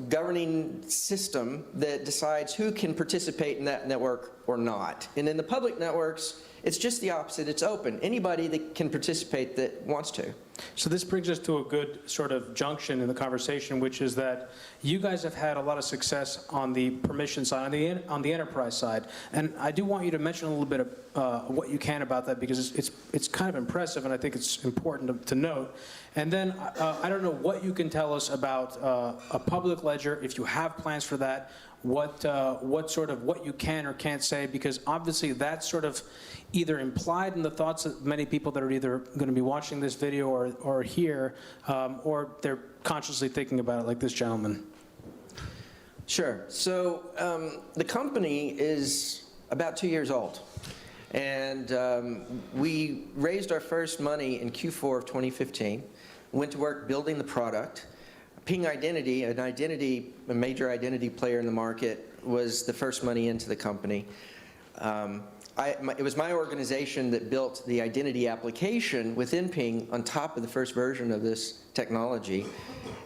Speaker 2: governing system that decides who can participate in that network or not. And in the public networks, it's just the opposite. It's open. Anybody that can participate that wants to.
Speaker 1: So this brings us to a good sort of junction in the conversation, which is that you guys have had a lot of success on the permission side, on the enterprise side, and I do want you to mention a little bit of what you can about that, because it's kind of impressive, and I think it's important to note. And then I don't know what you can tell us about a public ledger, if you have plans for that, what you can or can't say, because obviously that's sort of either implied in the thoughts of many people that are either going to be watching this video or here, or they're consciously thinking about it, like this gentleman.
Speaker 2: Sure. So the company is about 2 years old, and we raised our first money in Q4 of 2015, went to work building the product. Ping Identity, a major identity player in the market, was the first money into the company. It was my organization that built the identity application within Ping on top of the first version of this technology.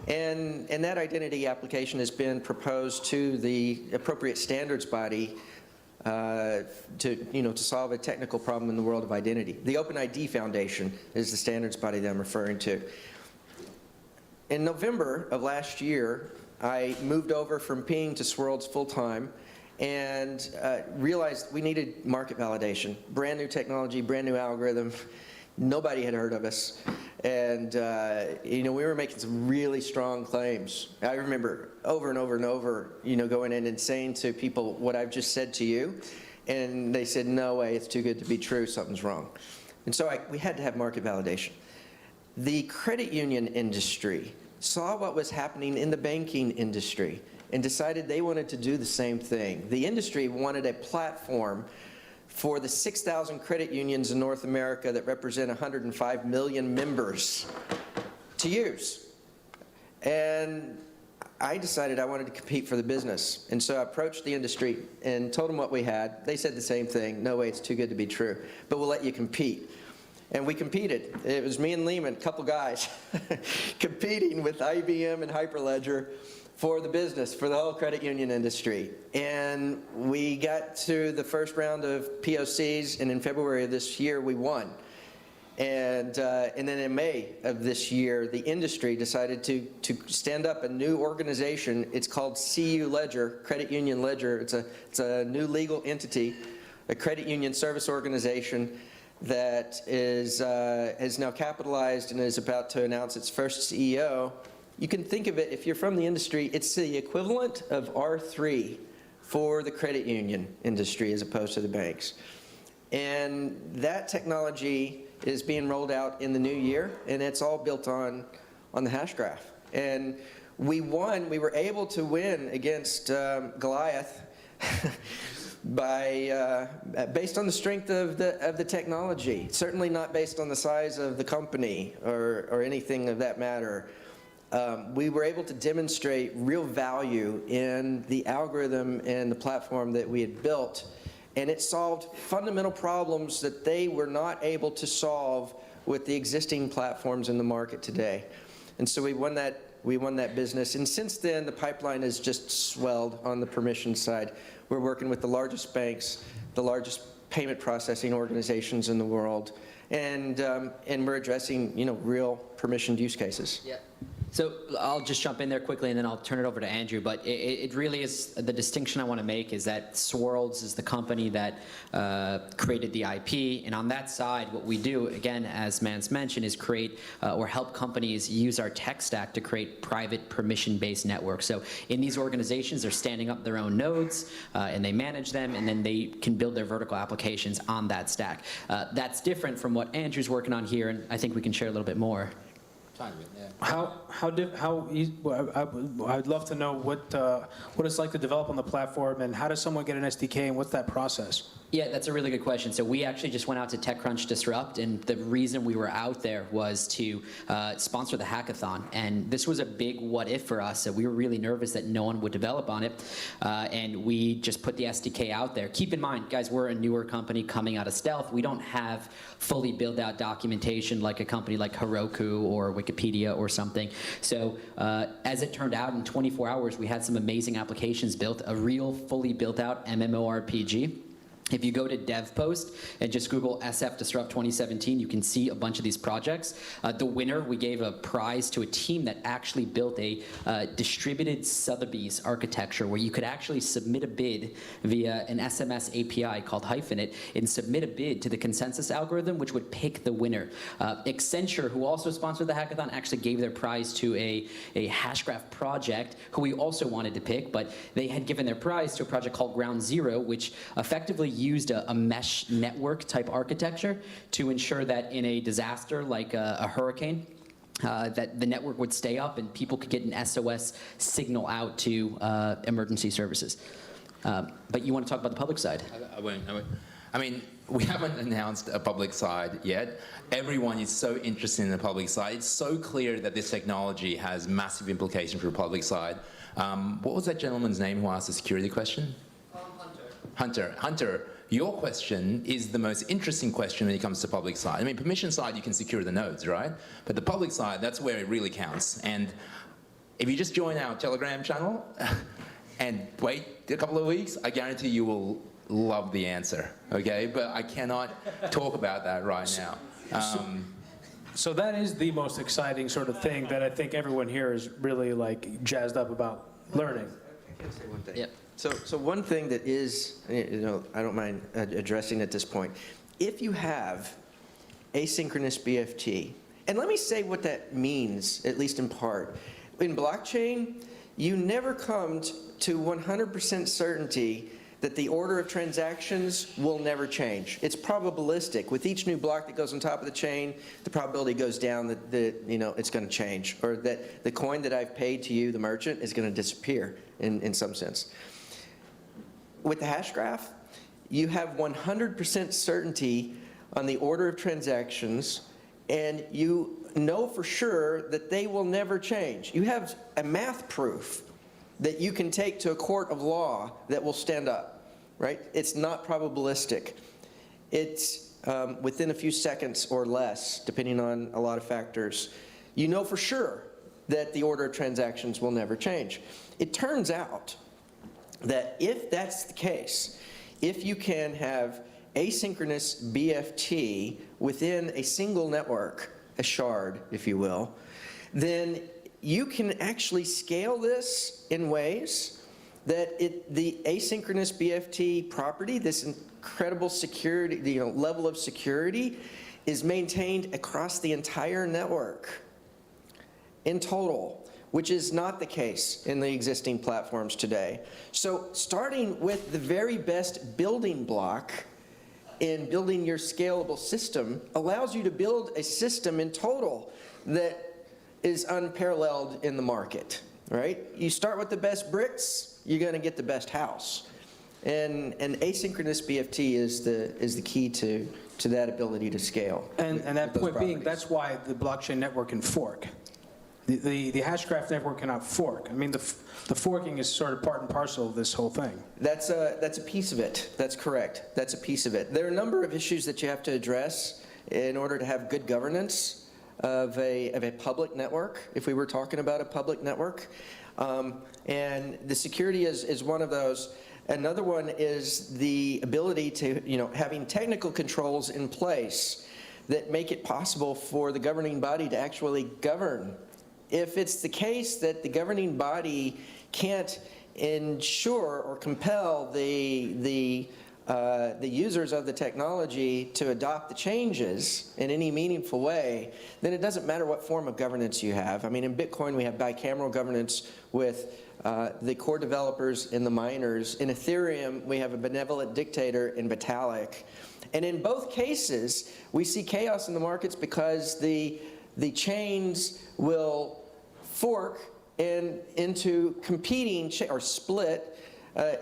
Speaker 2: And that identity application has been proposed to the appropriate standards body to solve a technical problem in the world of identity. The OpenID Foundation is the standards body that I'm referring to. In November of last year, I moved over from Ping to Swirlds full-time and realized we needed market validation. Brand new technology, brand new algorithm. Nobody had heard of us. And we were making some really strong claims. I remember over and over and over, going in and saying to people what I've just said to you. And they said, no way, it's too good to be true, something's wrong. And so we had to have market validation. The credit union industry saw what was happening in the banking industry and decided they wanted to do the same thing. The industry wanted a platform for the 6,000 credit unions in North America that represent 105 million members to use. And I decided I wanted to compete for the business. And so I approached the industry and told them what we had. They said the same thing. No way, it's too good to be true, but we'll let you compete. And we competed. It was me and Lehman, a couple guys, competing with IBM and Hyperledger for the business, for the whole credit union industry. And we got to the first round of POCs, and in February of this year, we won. And then in May of this year, the industry decided to stand up a new organization. It's called CU Ledger, Credit Union Ledger. It's a new legal entity, a credit union service organization that is now capitalized and is about to announce its first CEO. You can think of it, if you're from the industry, it's the equivalent of R3 for the credit union industry as opposed to the banks. And that technology is being rolled out in the new year, and it's all built on the Hashgraph. And we won. We were able to win against Goliath based on the strength of the technology. Certainly not based on the size of the company or anything of that matter. We were able to demonstrate real value in the algorithm and the platform that we had built, and it solved fundamental problems that they were not able to solve with the existing platforms in the market today. And so we won that business, and since then the pipeline has just swelled on the permission side. We're working with the largest banks, the largest payment processing organizations in the world, and we're addressing real permissioned use cases.
Speaker 3: Yeah. So I'll just jump in there quickly, and then I'll turn it over to Andrew. But it really is, the distinction I want to make is that Swirlds is the company that created the IP. And on that side, what we do, again, as Mance mentioned, is create or help companies use our tech stack to create private permission-based networks. So in these organizations, they're standing up their own nodes, and they manage them, and then they can build their vertical applications on that stack. That's different from what Andrew's working on here, and I think we can share a little bit more.
Speaker 1: I'd love to know what it's like to develop on the platform, and how does someone get an SDK, and what's that process?
Speaker 3: Yeah, that's a really good question. So we actually just went out to TechCrunch Disrupt, and the reason we were out there was to sponsor the hackathon. And this was a big what if for us. So we were really nervous that no one would develop on it, and we just put the SDK out there. Keep in mind, guys, we're a newer company coming out of stealth. We don't have fully built out documentation like a company like Heroku or Wikipedia or something. So as it turned out, in 24 hours, we had some amazing applications built, a real fully built out MMORPG. If you go to DevPost and just Google SF Disrupt 2017, you can see a bunch of these projects. The winner, we gave a prize to a team that actually built a distributed Sotheby's architecture where you could actually submit a bid via an SMS API called Hyphenate and submit a bid to the consensus algorithm, which would pick the winner. Accenture, who also sponsored the hackathon, actually gave their prize to a Hashgraph project who we also wanted to pick, but they had given their prize to a project called Ground Zero, which effectively used a mesh network type architecture to ensure that in a disaster like a hurricane, that the network would stay up and people could get an SOS signal out to emergency services. But you want to talk about the public side?
Speaker 4: I won't. I mean, we haven't announced a public side yet. Everyone is so interested in the public side. It's so clear that this technology has massive implications for the public side. What was that gentleman's name who asked the security question? Hunter, your question is the most interesting question when it comes to public side. I mean, permission side, you can secure the nodes, right? But the public side, that's where it really counts. And if you just join our Telegram channel and wait a couple of weeks, I guarantee you will love the answer, okay? But I cannot talk about that right now.
Speaker 1: So that is the most exciting sort of thing that I think everyone here is really like jazzed up about learning.
Speaker 2: I can say one thing.
Speaker 3: Yep.
Speaker 2: So one thing that is, I don't mind addressing at this point. If you have asynchronous BFT, and let me say what that means, at least in part. In blockchain, you never come to 100% certainty that the order of transactions will never change. It's probabilistic. With each new block that goes on top of the chain, the probability goes down that it's going to change, or that the coin that I've paid to you, the merchant, is going to disappear in some sense. With the hash graph, you have 100% certainty on the order of transactions, and you know for sure that they will never change. You have a math proof that you can take to a court of law that will stand up, right? It's not probabilistic. It's within a few seconds or less, depending on a lot of factors. You know for sure that the order of transactions will never change. It turns out that if that's the case, if you can have asynchronous BFT within a single network, a shard, if you will, then you can actually scale this in ways that the asynchronous BFT property, this incredible security, level of security, is maintained across the entire network in total, which is not the case in the existing platforms today. So starting with the very best building block in building your scalable system allows you to build a system in total that is unparalleled in the market, right? You start with the best bricks, you're going to get the best house. And asynchronous BFT is the key to that ability to scale.
Speaker 1: And that point being, that's why the blockchain network can fork. The Hashgraph network cannot fork. I mean, the forking is sort of part and parcel of this whole thing.
Speaker 2: That's a piece of it. That's correct. That's a piece of it. There are a number of issues that you have to address in order to have good governance of a public network, if we were talking about a public network. And the security is one of those. Another one is the ability to, having technical controls in place that make it possible for the governing body to actually govern. If it's the case that the governing body can't ensure or compel the users of the technology to adopt the changes in any meaningful way, then it doesn't matter what form of governance you have. I mean, in Bitcoin, we have bicameral governance with the core developers and the miners. In Ethereum, we have a benevolent dictator in Vitalik. And in both cases, we see chaos in the markets because the chains will fork into competing, or split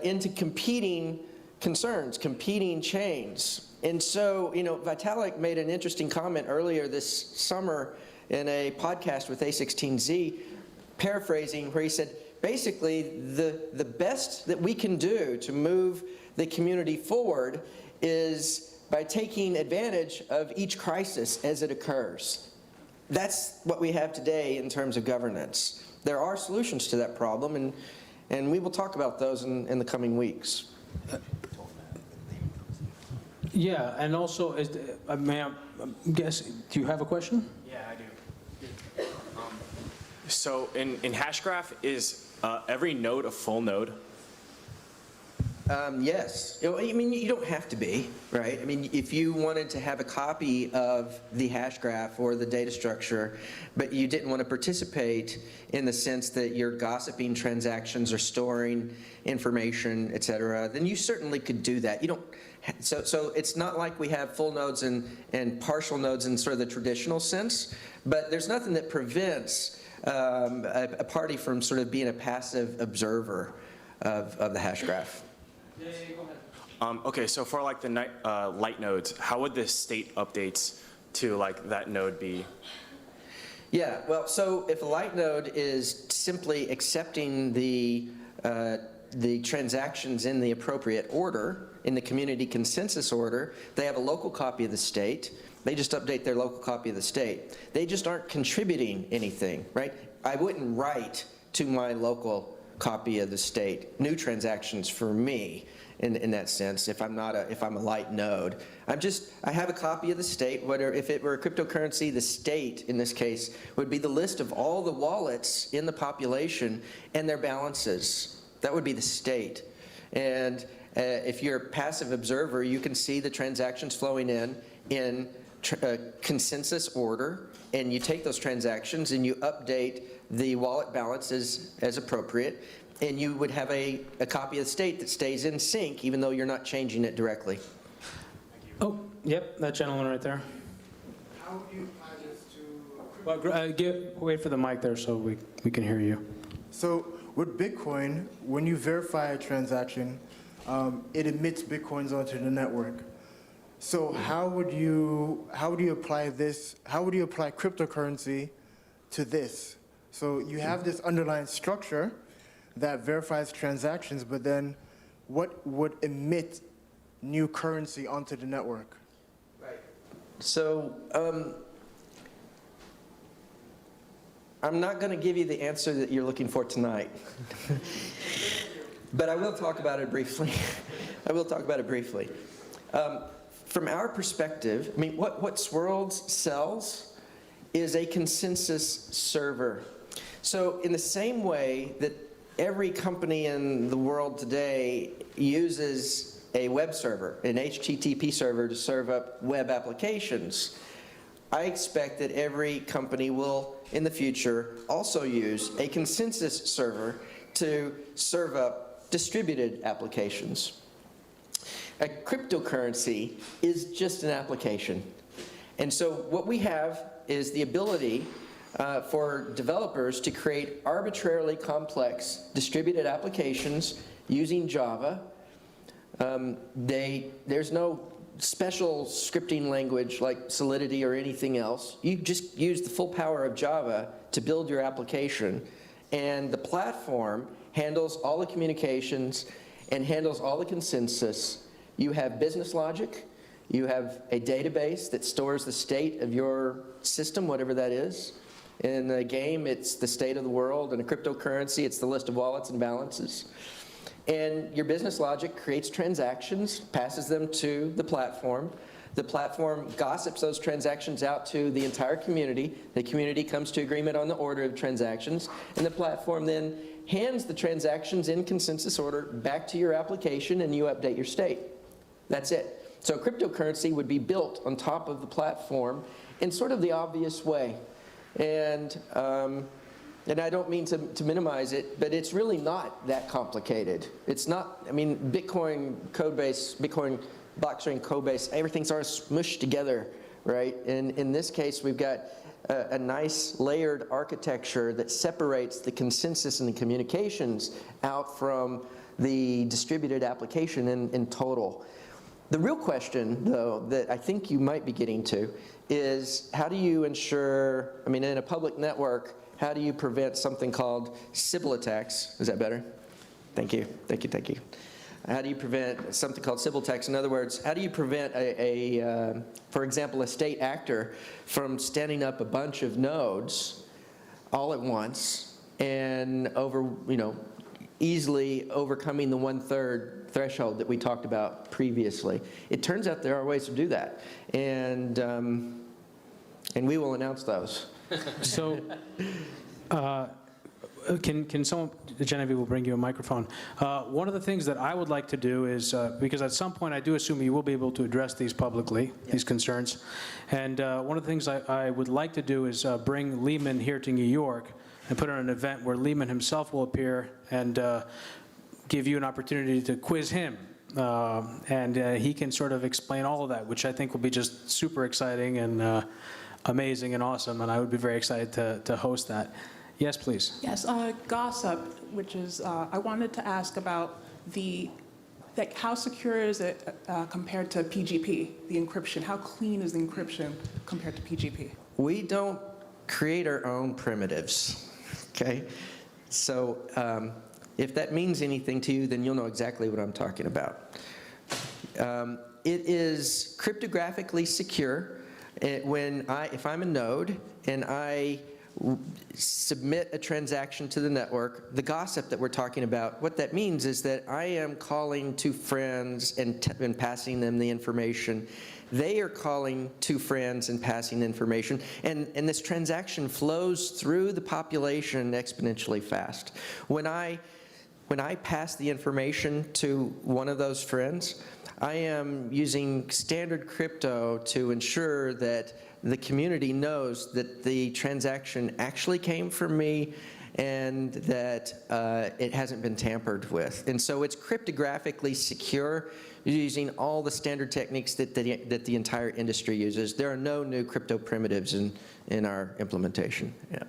Speaker 2: into competing concerns, competing chains. And so, Vitalik made an interesting comment earlier this summer in a podcast with A16Z, paraphrasing, where he said, basically, the best that we can do to move the community forward is by taking advantage of each crisis as it occurs. That's what we have today in terms of governance. There are solutions to that problem, and we will talk about those in the coming weeks.
Speaker 1: Yeah, and also, do you have a question?
Speaker 6: Yeah, I do. So in Hashgraph, is every node a full node?
Speaker 2: Yes. I mean, you don't have to be, right? I mean, if you wanted to have a copy of the hash graph or the data structure, but you didn't want to participate in the sense that you're gossiping transactions or storing information, et cetera, then you certainly could do that. You don't. So it's not like we have full nodes and partial nodes in sort of the traditional sense, but there's nothing that prevents a party from sort of being a passive observer of the hash graph.
Speaker 6: Okay, so for like the light nodes, how would the state updates to like that node be?
Speaker 2: Yeah, well, so if a light node is simply accepting the transactions in the appropriate order, in the community consensus order, they have a local copy of the state. They just update their local copy of the state. They just aren't contributing anything, right? I wouldn't write to my local copy of the state new transactions for me in that sense if I'm a light node. I have a copy of the state. If it were a cryptocurrency, the state in this case would be the list of all the wallets in the population and their balances. That would be the state. And if you're a passive observer, you can see the transactions flowing in consensus order, and you take those transactions and you update the wallet balances as appropriate. And you would have a copy of the state that stays in sync, even though you're not changing it directly.
Speaker 1: Oh, yep, that gentleman right there.
Speaker 7: How do you apply this to
Speaker 1: Well, wait for the mic there so we can hear you.
Speaker 7: So with Bitcoin, when you verify a transaction, it emits Bitcoins onto the network. So how would you apply this? How would you apply cryptocurrency to this? So you have this underlying structure that verifies transactions, but then what would emit new currency onto the network?
Speaker 2: So I'm not going to give you the answer that you're looking for tonight. But I will talk about it briefly. I will talk about it briefly. From our perspective, I mean, what Swirlds sells is a consensus server. So in the same way that every company in the world today uses a web server, an HTTP server to serve up web applications, I expect that every company will, in the future, also use a consensus server to serve up distributed applications. A cryptocurrency is just an application. And so what we have is the ability for developers to create arbitrarily complex distributed applications using Java. There's no special scripting language like Solidity or anything else. You just use the full power of Java to build your application, and the platform handles all the communications and handles all the consensus. You have business logic. You have a database that stores the state of your system, whatever that is. In a game, it's the state of the world. In a cryptocurrency, it's the list of wallets and balances. And your business logic creates transactions, passes them to the platform. The platform gossips those transactions out to the entire community. The community comes to agreement on the order of transactions, and the platform then hands the transactions in consensus order back to your application, and you update your state. That's it. So cryptocurrency would be built on top of the platform in sort of the obvious way. And I don't mean to minimize it, but it's really not that complicated. It's not, I mean, Bitcoin codebase, Bitcoin blockchain codebase, everything's sort of smushed together, right? And in this case, we've got a nice layered architecture that separates the consensus and the communications out from the distributed application in total. The real question, though, that I think you might be getting to is how do you ensure, I mean, in a public network, how do you prevent something called Sybil attacks? Is that better? Thank you, thank you, thank you. How do you prevent something called Sybil attacks? In other words, how do you prevent for example, a state actor from standing up a bunch of nodes all at once and easily overcoming the 1/3 threshold that we talked about previously? It turns out there are ways to do that, and we will announce those.
Speaker 1: So, can someone, Genevieve will bring you a microphone. One of the things that I would like to do is, because at some point I do assume you will be able to address these publicly, these concerns, and one of the things I would like to do is bring Lehman here to New York and put on an event where Lehman himself will appear and give you an opportunity to quiz him. And he can sort of explain all of that, which I think will be just super exciting and amazing and awesome, and I would be very excited to host that. Yes, please.
Speaker 8: Yes, gossip, which is, I wanted to ask about how secure is it compared to PGP, the encryption? How clean is the encryption compared to PGP?
Speaker 2: We don't create our own primitives, okay? So if that means anything to you, then you'll know exactly what I'm talking about. It is cryptographically secure. If I'm a node and I submit a transaction to the network, the gossip that we're talking about, what that means is that I am calling two friends and passing them the information. They are calling two friends and passing information, and this transaction flows through the population exponentially fast. When I pass the information to one of those friends, I am using standard crypto to ensure that the community knows that the transaction actually came from me and that it hasn't been tampered with. And so it's cryptographically secure using all the standard techniques that the entire industry uses. There are no new crypto primitives in our implementation. Yeah.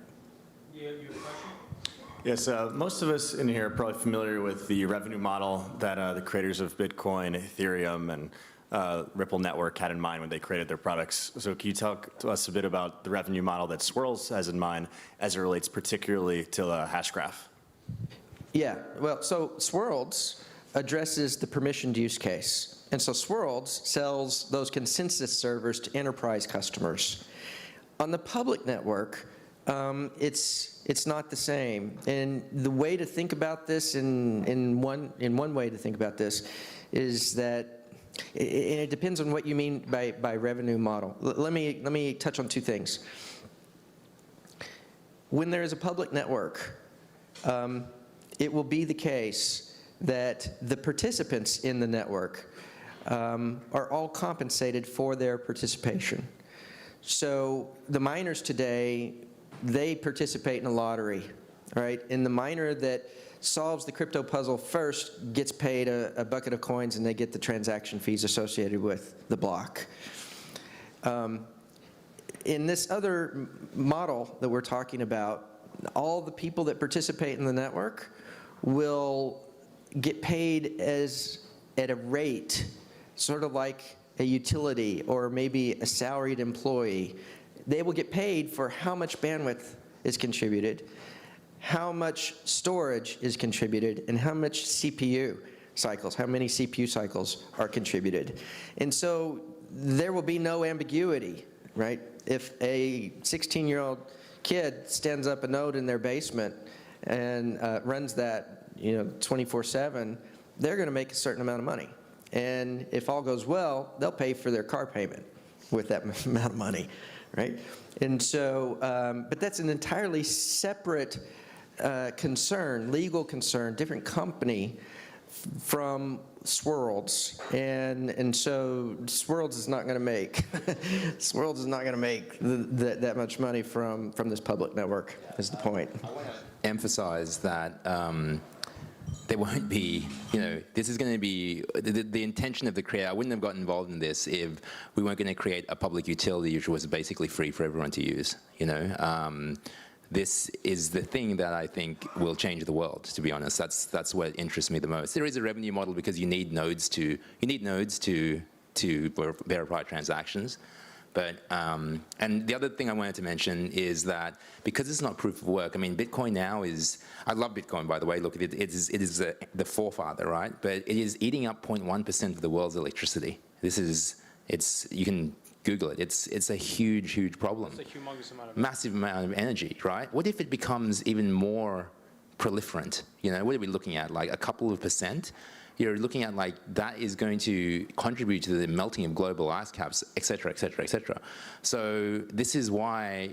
Speaker 9: Yes, most of us in here are probably familiar with the revenue model that the creators of Bitcoin, Ethereum, and Ripple Network had in mind when they created their products. So can you talk to us a bit about the revenue model that Swirls has in mind as it relates particularly to Hashgraph?
Speaker 2: Yeah, well, so Swirls addresses the permissioned use case. And so Swirls sells those consensus servers to enterprise customers. On the public network, it's not the same. And the way to think about this, in one way to think about this, is that, and it depends on what you mean by revenue model. Let me touch on two things. When there is a public network, it will be the case that the participants in the network are all compensated for their participation. So the miners today, they participate in a lottery, right? And the miner that solves the crypto puzzle first gets paid a bucket of coins, and they get the transaction fees associated with the block. In this other model that we're talking about, all the people that participate in the network will get paid at a rate, sort of like a utility or maybe a salaried employee. They will get paid for how much bandwidth is contributed, how much storage is contributed, and how much CPU cycles, how many CPU cycles are contributed. And so there will be no ambiguity, right? If a 16-year-old kid stands up a node in their basement and runs that 24/7, they're going to make a certain amount of money. And if all goes well, they'll pay for their car payment with that amount of money. Right? And so, but that's an entirely separate concern, legal concern, different company from Swirls. And so Swirls is not going to make, Swirls is not going to make that much money from this public network, is the point.
Speaker 4: I want to emphasize that there won't be, this is going to be, the intention of the creator, I wouldn't have gotten involved in this if we weren't going to create a public utility which was basically free for everyone to use, This is the thing that I think will change the world, to be honest. That's what interests me the most. There is a revenue model because you need nodes to verify transactions. But, and the other thing I wanted to mention is that because it's not proof of work, I mean, Bitcoin now is, I love Bitcoin, by the way, look, it is the forefather, right? But it is eating up 0.1% of the world's electricity. You can Google it. It's a huge, huge problem.
Speaker 1: It's a humongous amount of
Speaker 4: massive amount of energy, right? What if it becomes even more proliferant? What are we looking at, like a couple of percent? You're looking at like that is going to contribute to the melting of global ice caps, et cetera, et cetera, et cetera. So this is why,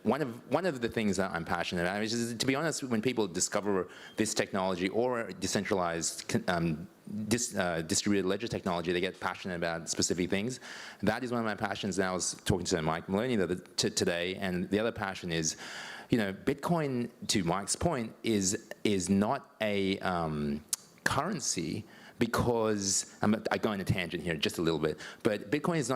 Speaker 4: one of the things that I'm passionate about is, to be honest, when people discover this technology or decentralized distributed ledger technology, they get passionate about specific things. That is one of my passions. Now I was talking to Mike Maloney today, and the other passion is, Bitcoin, to Mike's point, is not a currency because I go on a tangent here just a little bit, but Bitcoin is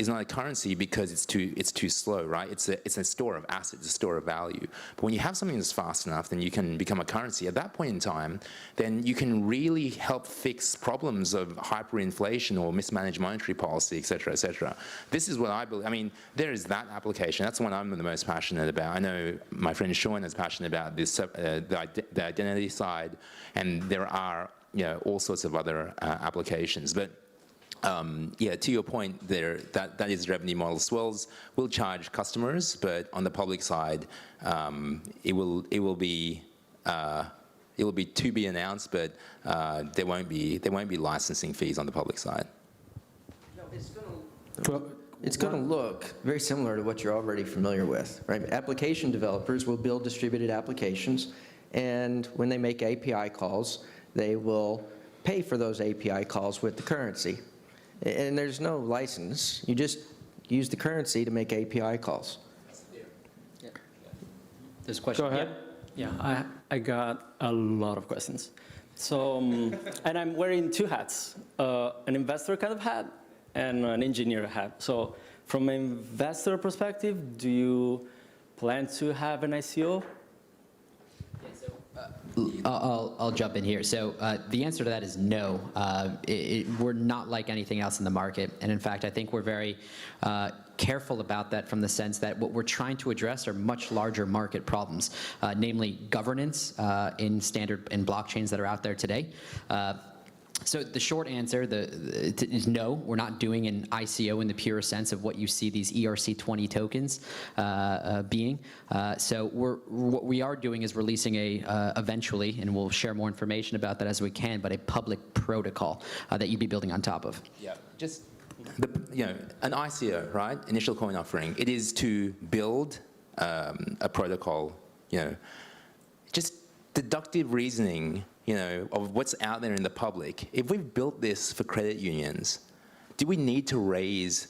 Speaker 4: not a currency because it's too slow, right? It's a store of assets, a store of value. But when you have something that's fast enough, then you can become a currency. At that point in time, then you can really help fix problems of hyperinflation or mismanaged monetary policy, et cetera, et cetera. This is what I believe. I mean, there is that application. That's the one I'm the most passionate about. I know my friend Sean is passionate about this, the identity side, and there are all sorts of other applications. But yeah, to your point there, that is revenue model. Swirls will charge customers, but on the public side, it will be to be announced, but there won't be licensing fees on the public side.
Speaker 2: No, it's going to look very similar to what you're already familiar with, right? Application developers will build distributed applications, and when they make API calls, they will pay for those API calls with the currency. And there's no license. You just use the currency to make API calls.
Speaker 3: There's a question.
Speaker 1: Go ahead.
Speaker 10: Yeah, I got a lot of questions. So, and I'm wearing two hats, an investor kind of hat and an engineer hat. So from an investor perspective, do you plan to have an ICO?
Speaker 3: I'll jump in here. So the answer to that is no. We're not like anything else in the market. And in fact, I think we're very careful about that from the sense that what we're trying to address are much larger market problems, namely governance in blockchains that are out there today. So the short answer is no, we're not doing an ICO in the pure sense of what you see these ERC20 tokens being. So what we are doing is releasing eventually, and we'll share more information about that as we can, but a public protocol that you'd be building on top of.
Speaker 4: Yeah, just an ICO, right? Initial coin offering. It is to build a protocol. Just deductive reasoning. Of what's out there in the public. If we've built this for credit unions, do we need to raise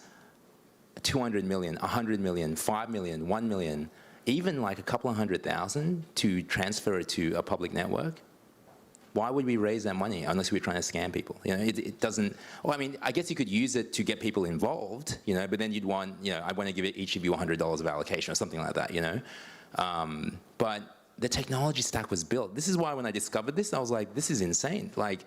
Speaker 4: 200 million, 100 million, 5 million, 1 million, even like a couple of 100,000 to transfer it to a public network? Why would we raise that money unless we're trying to scam people? It doesn't, well, I mean, I guess you could use it to get people involved, but then you'd want, I want to give each of you $100 of allocation or something like that, But the technology stack was built. This is why when I discovered this, I was like, this is insane. Like,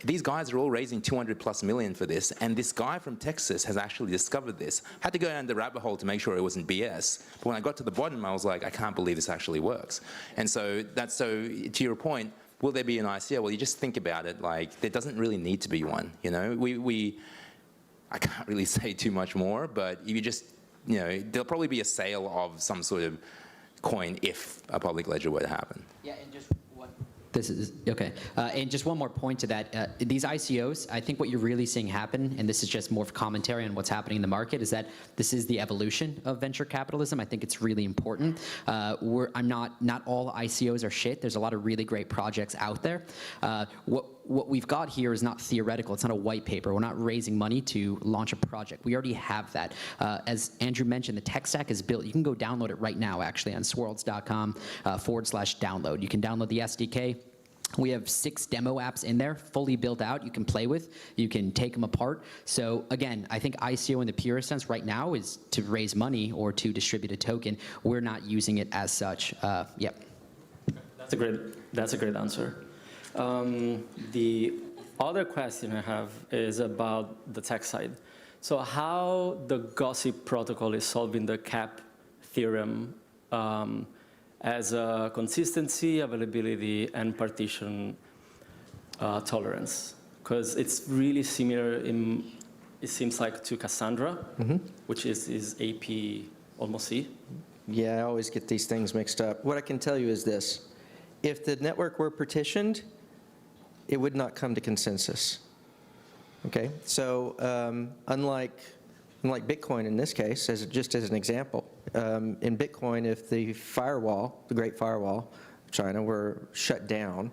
Speaker 4: these guys are all raising 200+ million for this, and this guy from Texas has actually discovered this. I had to go down the rabbit hole to make sure it wasn't BS. But when I got to the bottom, I was like, I can't believe this actually works. And so to your point, will there be an ICO? Well, you just think about it, like, there doesn't really need to be one, I can't really say too much more, but you just, there'll probably be a sale of some sort of coin if a public ledger were to happen.
Speaker 3: Yeah, and just one. This is okay. And just one more point to that. These ICOs, I think what you're really seeing happen, and this is just more of commentary on what's happening in the market, is that this is the evolution of venture capitalism. I think it's really important. Not all ICOs are shit. There's a lot of really great projects out there. What we've got here is not theoretical. It's not a white paper. We're not raising money to launch a project. We already have that. As Andrew mentioned, the tech stack is built. You can go download it right now, actually, on swirlds.com/download. You can download the SDK. We have 6 demo apps in there, fully built out, you can play with. You can take them apart. So again, I think ICO in the purest sense right now is to raise money or to distribute a token. We're not using it as such. Yep.
Speaker 10: That's a great answer. The other question I have is about the tech side. So how the Gossip protocol is solving the CAP theorem as a consistency, availability, and partition tolerance? Because it's really similar, it seems like, to Cassandra, which is AP almost C.
Speaker 2: Yeah, I always get these things mixed up. What I can tell you is this. If the network were partitioned, it would not come to consensus. Okay, so unlike Bitcoin in this case, just as an example, in Bitcoin, if the firewall, the Great Firewall of China, were shut down,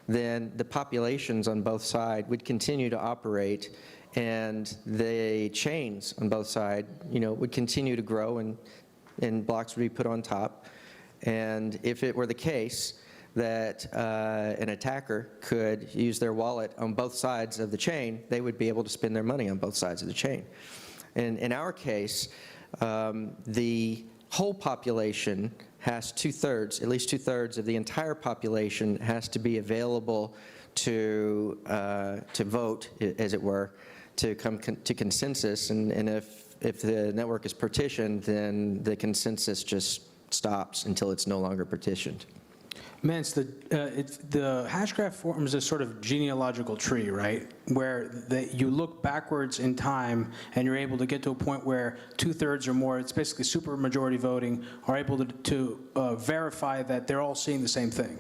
Speaker 2: then the populations on both sides would continue to operate, and the chains on both sides, would continue to grow, and blocks would be put on top. And if it were the case that an attacker could use their wallet on both sides of the chain, they would be able to spend their money on both sides of the chain. And in our case, the whole population has at least two-thirds of the entire population has to be available to vote, as it were, to come to consensus. And if the network is partitioned, then the consensus just stops until it's no longer partitioned.
Speaker 1: Mance, the Hashgraph forms a sort of genealogical tree, right? Where you look backwards in time and you're able to get to a point where 2/3 or more, it's basically super majority voting, are able to verify that they're all seeing the same thing.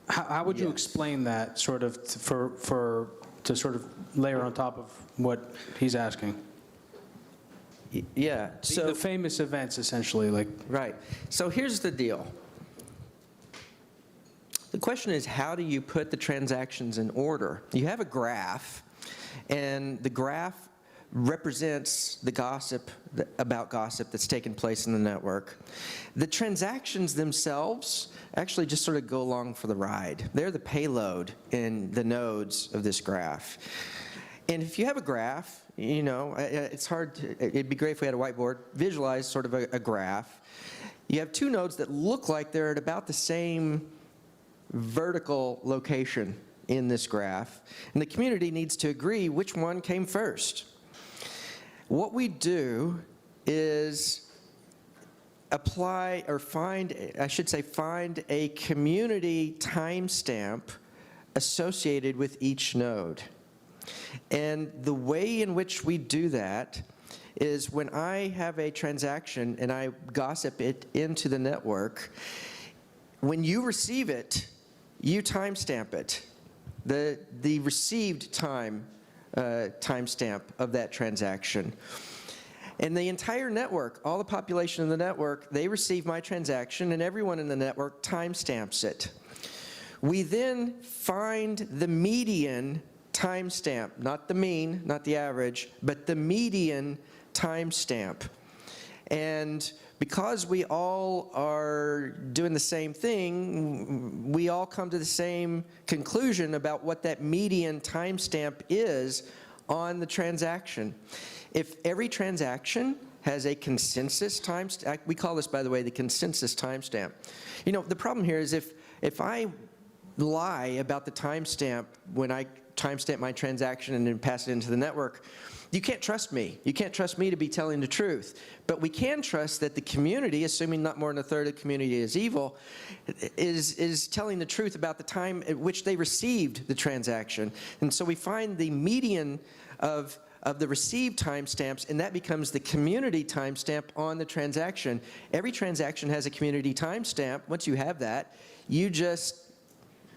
Speaker 1: How would you explain that sort of to sort of layer on top of what he's asking?
Speaker 2: Yeah, so
Speaker 1: the famous events, essentially, like.
Speaker 2: Right. So here's the deal. The question is, how do you put the transactions in order? You have a graph, and the graph represents the gossip, about gossip that's taken place in the network. The transactions themselves actually just sort of go along for the ride. They're the payload in the nodes of this graph. And if you have a graph, you know, it's hard to, it'd be great if we had a whiteboard, visualize sort of a graph. You have two nodes that look like they're at about the same vertical location in this graph, and the community needs to agree which one came first. What we do is apply, or find, I should say, find a community timestamp associated with each node. And the way in which we do that is when I have a transaction and I gossip it into the network, when you receive it, you timestamp it. The received timestamp of that transaction. And the entire network, all the population of the network, they receive my transaction, and everyone in the network timestamps it. We then find the median timestamp, not the mean, not the average, but the median timestamp. And because we all are doing the same thing, we all come to the same conclusion about what that median timestamp is on the transaction. If every transaction has a consensus timestamp, we call this, by the way, the consensus timestamp. You know, the problem here is if I lie about the timestamp when I timestamp my transaction and then pass it into the network, you can't trust me. You can't trust me to be telling the truth. But we can trust that the community, assuming not more than a third of the community is evil, is telling the truth about the time at which they received the transaction. And so we find the median of the received timestamps, and that becomes the community timestamp on the transaction. Every transaction has a community timestamp. Once you have that, you just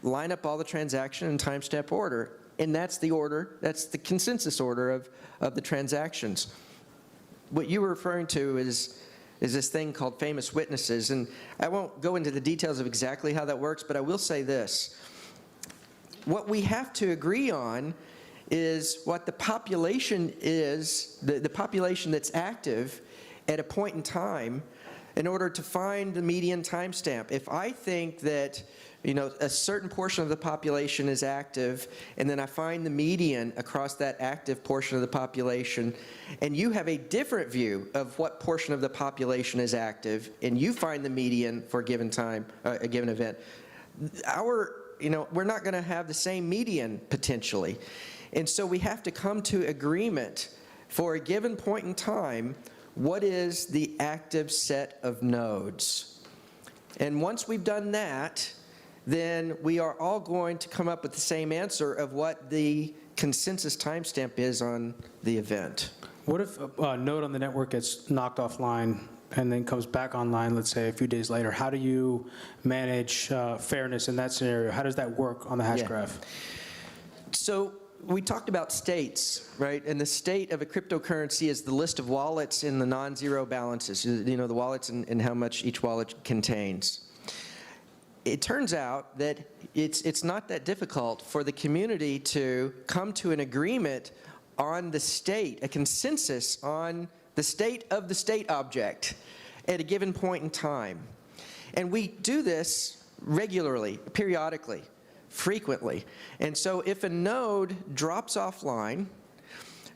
Speaker 2: line up all the transaction in timestamp order. And that's the order, that's the consensus order of the transactions. What you were referring to is this thing called famous witnesses, and I won't go into the details of exactly how that works, but I will say this. What we have to agree on is what the population is, the population that's active at a point in time, in order to find the median timestamp. If I think that, you know, a certain portion of the population is active, and then I find the median across that active portion of the population, and you have a different view of what portion of the population is active, and you find the median for a given time, a given event, we're not going to have the same median potentially. And so we have to come to agreement for a given point in time, what is the active set of nodes? And once we've done that, then we are all going to come up with the same answer of what the consensus timestamp is on the event.
Speaker 1: What if a node on the network gets knocked offline and then comes back online, let's say a few days later? How do you manage fairness in that scenario? How does that work on the Hashgraph?
Speaker 2: So we talked about states, right? And the state of a cryptocurrency is the list of wallets in the non-zero balances, you know, the wallets and how much each wallet contains. It turns out that it's not that difficult for the community to come to an agreement on the state, a consensus on the state of the state object at a given point in time. And we do this regularly, periodically, frequently. And so if a node drops offline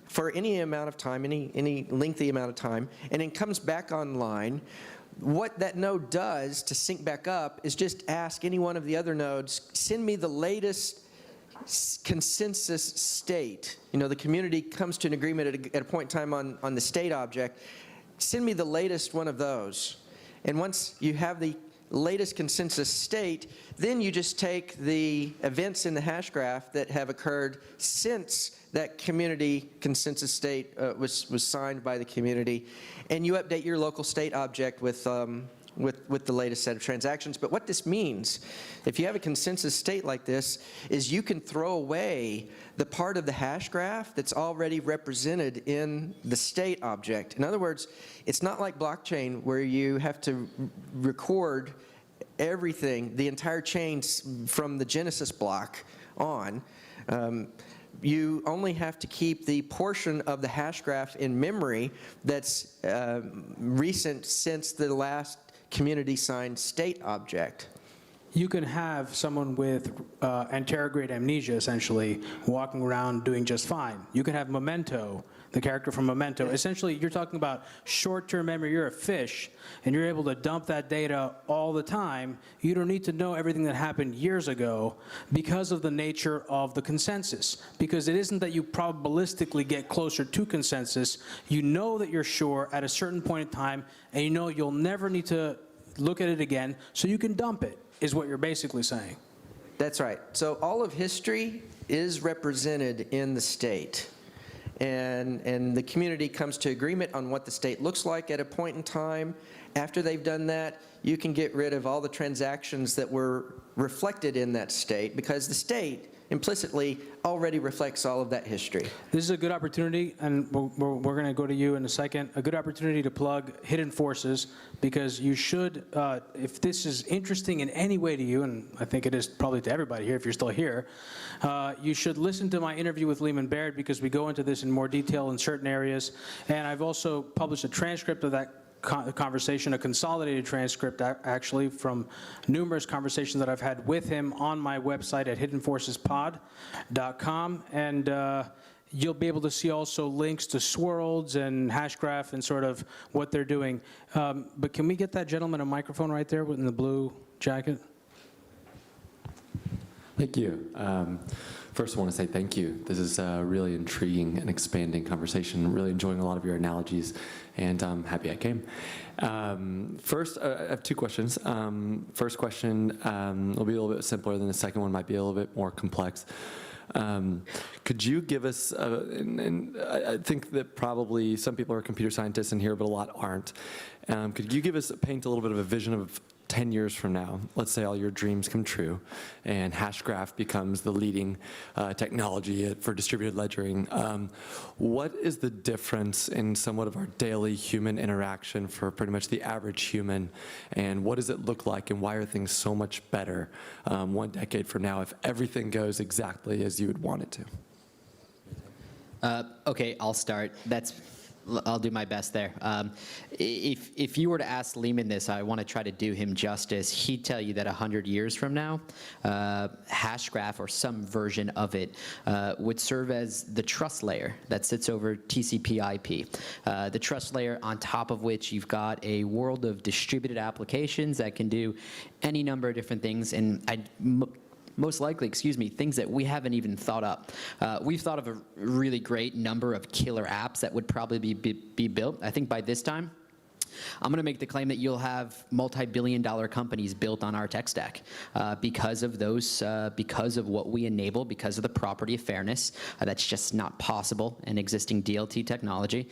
Speaker 2: for any amount of time, any lengthy amount of time, and then comes back online, what that node does to sync back up is just ask any one of the other nodes, send me the latest consensus state. You know, the community comes to an agreement at a point in time on the state object. Send me the latest one of those. And once you have the latest consensus state, then you just take the events in the Hashgraph that have occurred since that community consensus state was signed by the community, and you update your local state object with the latest set of transactions. But what this means, if you have a consensus state like this, is you can throw away the part of the Hashgraph that's already represented in the state object. In other words, it's not like blockchain where you have to record everything, the entire chain from the genesis block on. you only have to keep the portion of the hash graph in memory that's recent since the last community-signed state object.
Speaker 1: You can have someone with anterograde amnesia, essentially, walking around doing just fine. You can have Memento, the character from Memento. Essentially, you're talking about short-term memory. You're a fish, and you're able to dump that data all the time. You don't need to know everything that happened years ago because of the nature of the consensus. Because it isn't that you probabilistically get closer to consensus. You know that you're sure at a certain point in time, and you know you'll never need to look at it again, so you can dump it, is what you're basically saying.
Speaker 2: That's right. So all of history is represented in the state. And the community comes to agreement on what the state looks like at a point in time. After they've done that, you can get rid of all the transactions that were reflected in that state, because the state implicitly already reflects all of that history.
Speaker 1: This is a good opportunity, and we're going to go to you in a second, a good opportunity to plug Hidden Forces, because you should, if this is interesting in any way to you, and I think it is probably to everybody here if you're still here, you should listen to my interview with Lehman Baird, because we go into this in more detail in certain areas. And I've also published a transcript of that conversation, a consolidated transcript actually from numerous conversations that I've had with him on my website at hiddenforcespod.com, and you'll be able to see also links to Swirlds and Hashgraph and sort of what they're doing. But can we get that gentleman a microphone right there in the blue jacket?
Speaker 11: Thank you. First, I want to say thank you. This is a really intriguing and expanding conversation. Really enjoying a lot of your analogies, and I'm happy I came. First, I have two questions. First question will be a little bit simpler than the second one, might be a little bit more complex. Could you give us, and I think that probably some people are computer scientists in here, but a lot aren't. Could you paint a little bit of a vision of 10 years from now? Let's say all your dreams come true and Hashgraph becomes the leading technology for distributed ledgering. What is the difference in somewhat of our daily human interaction for pretty much the average human, and what does it look like, and why are things so much better 1 decade from now if everything goes exactly as you would want it to?
Speaker 3: Okay, I'll start. I'll do my best there. If you were to ask Lehman this, I want to try to do him justice. He'd tell you that 100 years from now, Hashgraph or some version of it would serve as the trust layer that sits over TCP/IP. The trust layer on top of which you've got a world of distributed applications that can do any number of different things, and most likely, things that we haven't even thought up. We've thought of a really great number of killer apps that would probably be built. I think by this time, I'm going to make the claim that you'll have multi-billion-dollar companies built on our tech stack because of what we enable, because of the property of fairness. That's just not possible in existing DLT technology.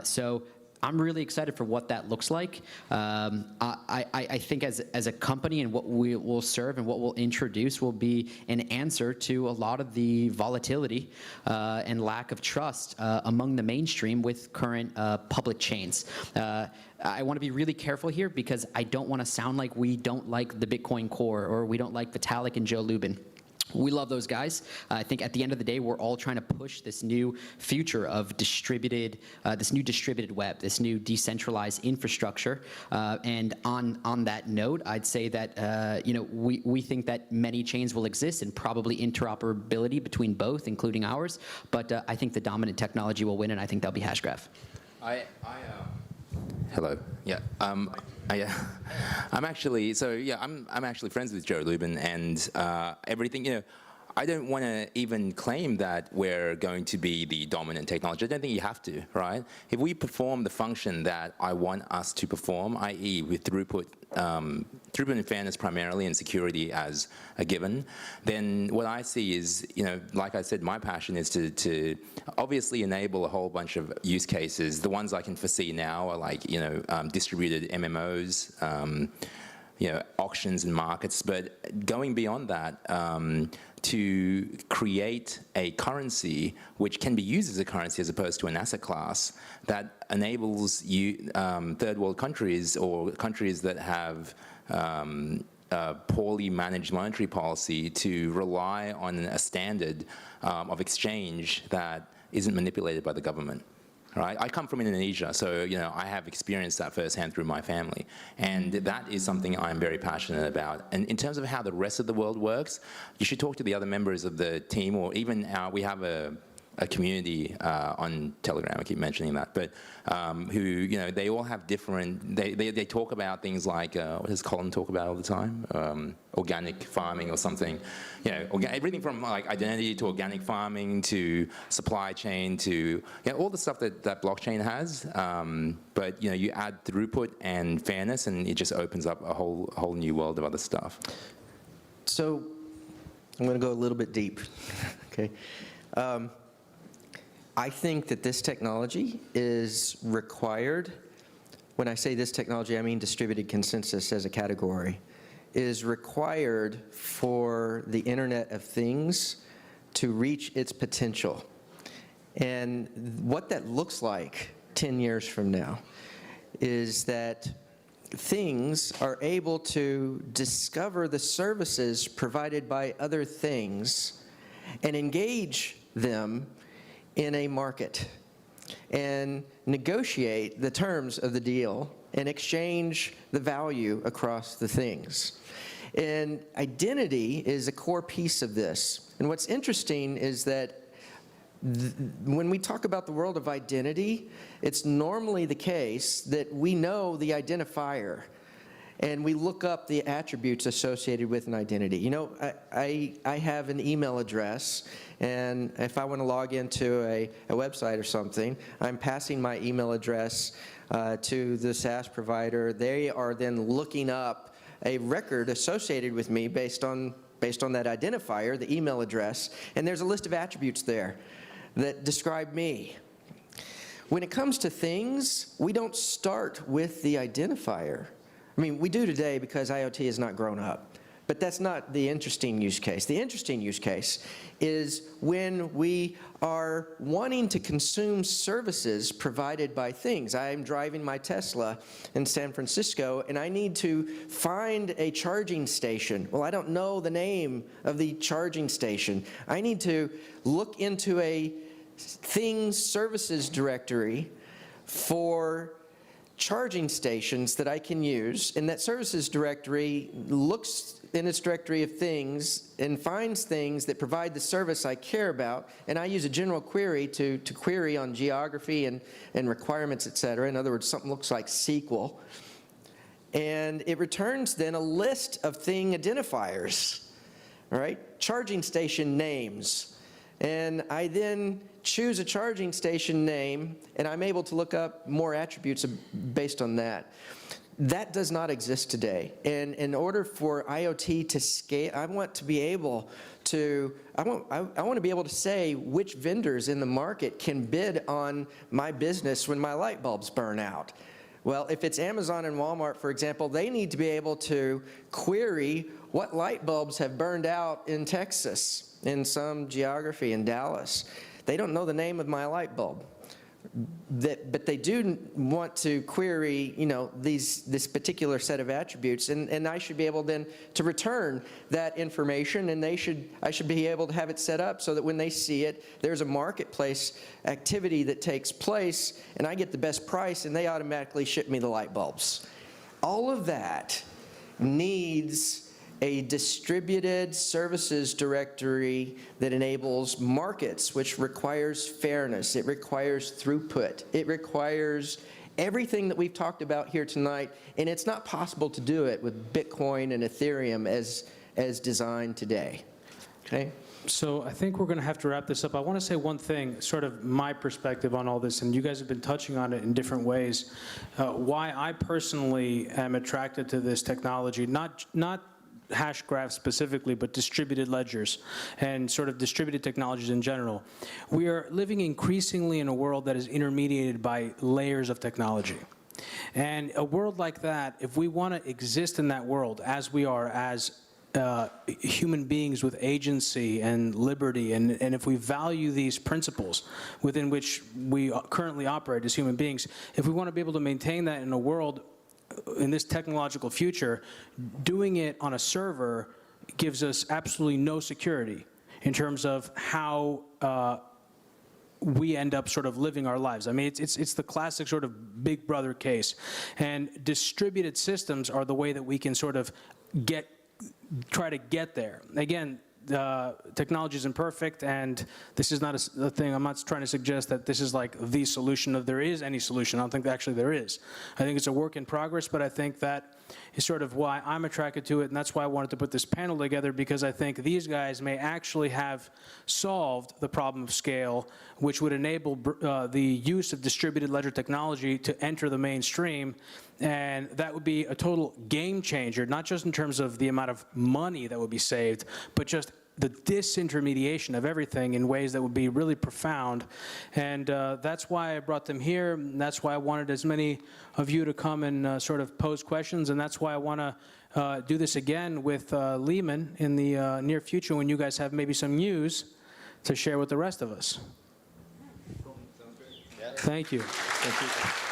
Speaker 3: So I'm really excited for what that looks like. I think as a company, and what we will serve and what we'll introduce will be an answer to a lot of the volatility and lack of trust among the mainstream with current public chains. I want to be really careful here, because I don't want to sound like we don't like the Bitcoin Core or we don't like Vitalik and Joe Lubin. We love those guys. I think at the end of the day, we're all trying to push this new future of distributed web, this new decentralized infrastructure. And on that note, I'd say that we think that many chains will exist and probably interoperability between both, including ours. But I think the dominant technology will win, and I think that'll be Hashgraph.
Speaker 4: Hello. Yeah. I'm actually friends with Joe Lubin, and everything. I don't want to even claim that we're going to be the dominant technology. I don't think you have to, right? If we perform the function that I want us to perform, i.e. with throughput and fairness primarily, and security as a given, then what I see is, like I said, my passion is to obviously enable a whole bunch of use cases. The ones I can foresee now are like, distributed MMOs, auctions and markets, but going beyond that, to create a currency which can be used as a currency as opposed to an asset class that enables third world countries or countries that have poorly managed monetary policy to rely on a standard of exchange that isn't manipulated by the government. Right? I come from Indonesia, so I have experienced that firsthand through my family, and that is something I'm very passionate about. And in terms of how the rest of the world works, you should talk to the other members of the team, or even we have a community on Telegram. I keep mentioning that, but who they all have different. They talk about things like what does Colin talk about all the time? Organic farming or something. Everything from like identity to organic farming to supply chain to all the stuff that blockchain has. But you add throughput and fairness, and it just opens up a whole new world of other stuff.
Speaker 2: So I'm going to go a little bit deep. Okay. I think that this technology is required. When I say this technology, I mean distributed consensus as a category, is required for the Internet of Things to reach its potential. And what that looks like 10 years from now is that things are able to discover the services provided by other things and engage them in a market and negotiate the terms of the deal and exchange the value across the things. And identity is a core piece of this. And what's interesting is that when we talk about the world of identity, it's normally the case that we know the identifier and we look up the attributes associated with an identity. I have an email address, and if I want to log into a website or something, I'm passing my email address to the SaaS provider. They are then looking up a record associated with me based on that identifier, the email address, and there's a list of attributes there that describe me. When it comes to things, we don't start with the identifier. I mean, we do today because IoT has not grown up. But that's not the interesting use case. The interesting use case is when we are wanting to consume services provided by things. I'm driving my Tesla in San Francisco, and I need to find a charging station. Well, I don't know the name of the charging station. I need to look into a things services directory for charging stations that I can use, and that services directory looks in its directory of things and finds things that provide the service I care about, and I use a general query to query on geography and requirements, et cetera. In other words, something looks like SQL. And it returns then a list of thing identifiers, all right? Charging station names. And I then choose a charging station name, and I'm able to look up more attributes based on that. That does not exist today. And in order for IoT to scale, I want to be able to say which vendors in the market can bid on my business when my light bulbs burn out. Well, if it's Amazon and Walmart, for example, they need to be able to query what light bulbs have burned out in Texas, in some geography in Dallas. They don't know the name of my light bulb. But they do want to query, this particular set of attributes, and I should be able then to return that information, and I should be able to have it set up so that when they see it, there's a marketplace activity that takes place, and I get the best price, and they automatically ship me the light bulbs. All of that needs a distributed services directory that enables markets, which requires fairness, it requires throughput, it requires everything that we've talked about here tonight, and it's not possible to do it with Bitcoin and Ethereum as designed today. Okay?
Speaker 1: So I think we're going to have to wrap this up. I want to say one thing, sort of my perspective on all this, and you guys have been touching on it in different ways. Why I personally am attracted to this technology, not Hashgraph specifically, but distributed ledgers and sort of distributed technologies in general. We are living increasingly in a world that is intermediated by layers of technology. And a world like that, if we want to exist in that world as we are, as human beings with agency and liberty, and if we value these principles within which we currently operate as human beings, if we want to be able to maintain that in a world in this technological future, doing it on a server gives us absolutely no security in terms of how we end up sort of living our lives. I mean, it's the classic sort of big brother case. And distributed systems are the way that we can sort of try to get there. Again, technology is imperfect, and this is not a thing. I'm not trying to suggest that this is like the solution, if there is any solution. I don't think that actually there is. I think it's a work in progress, but I think that is sort of why I'm attracted to it, and that's why I wanted to put this panel together, because I think these guys may actually have solved the problem of scale, which would enable the use of distributed ledger technology to enter the mainstream. And that would be a total game changer, not just in terms of the amount of money that would be saved, but just the disintermediation of everything in ways that would be really profound. And that's why I brought them here, and that's why I wanted as many of you to come and sort of pose questions, and that's why I want to do this again with Lehman in the near future when you guys have maybe some news to share with the rest of us. Thank you. Thank you.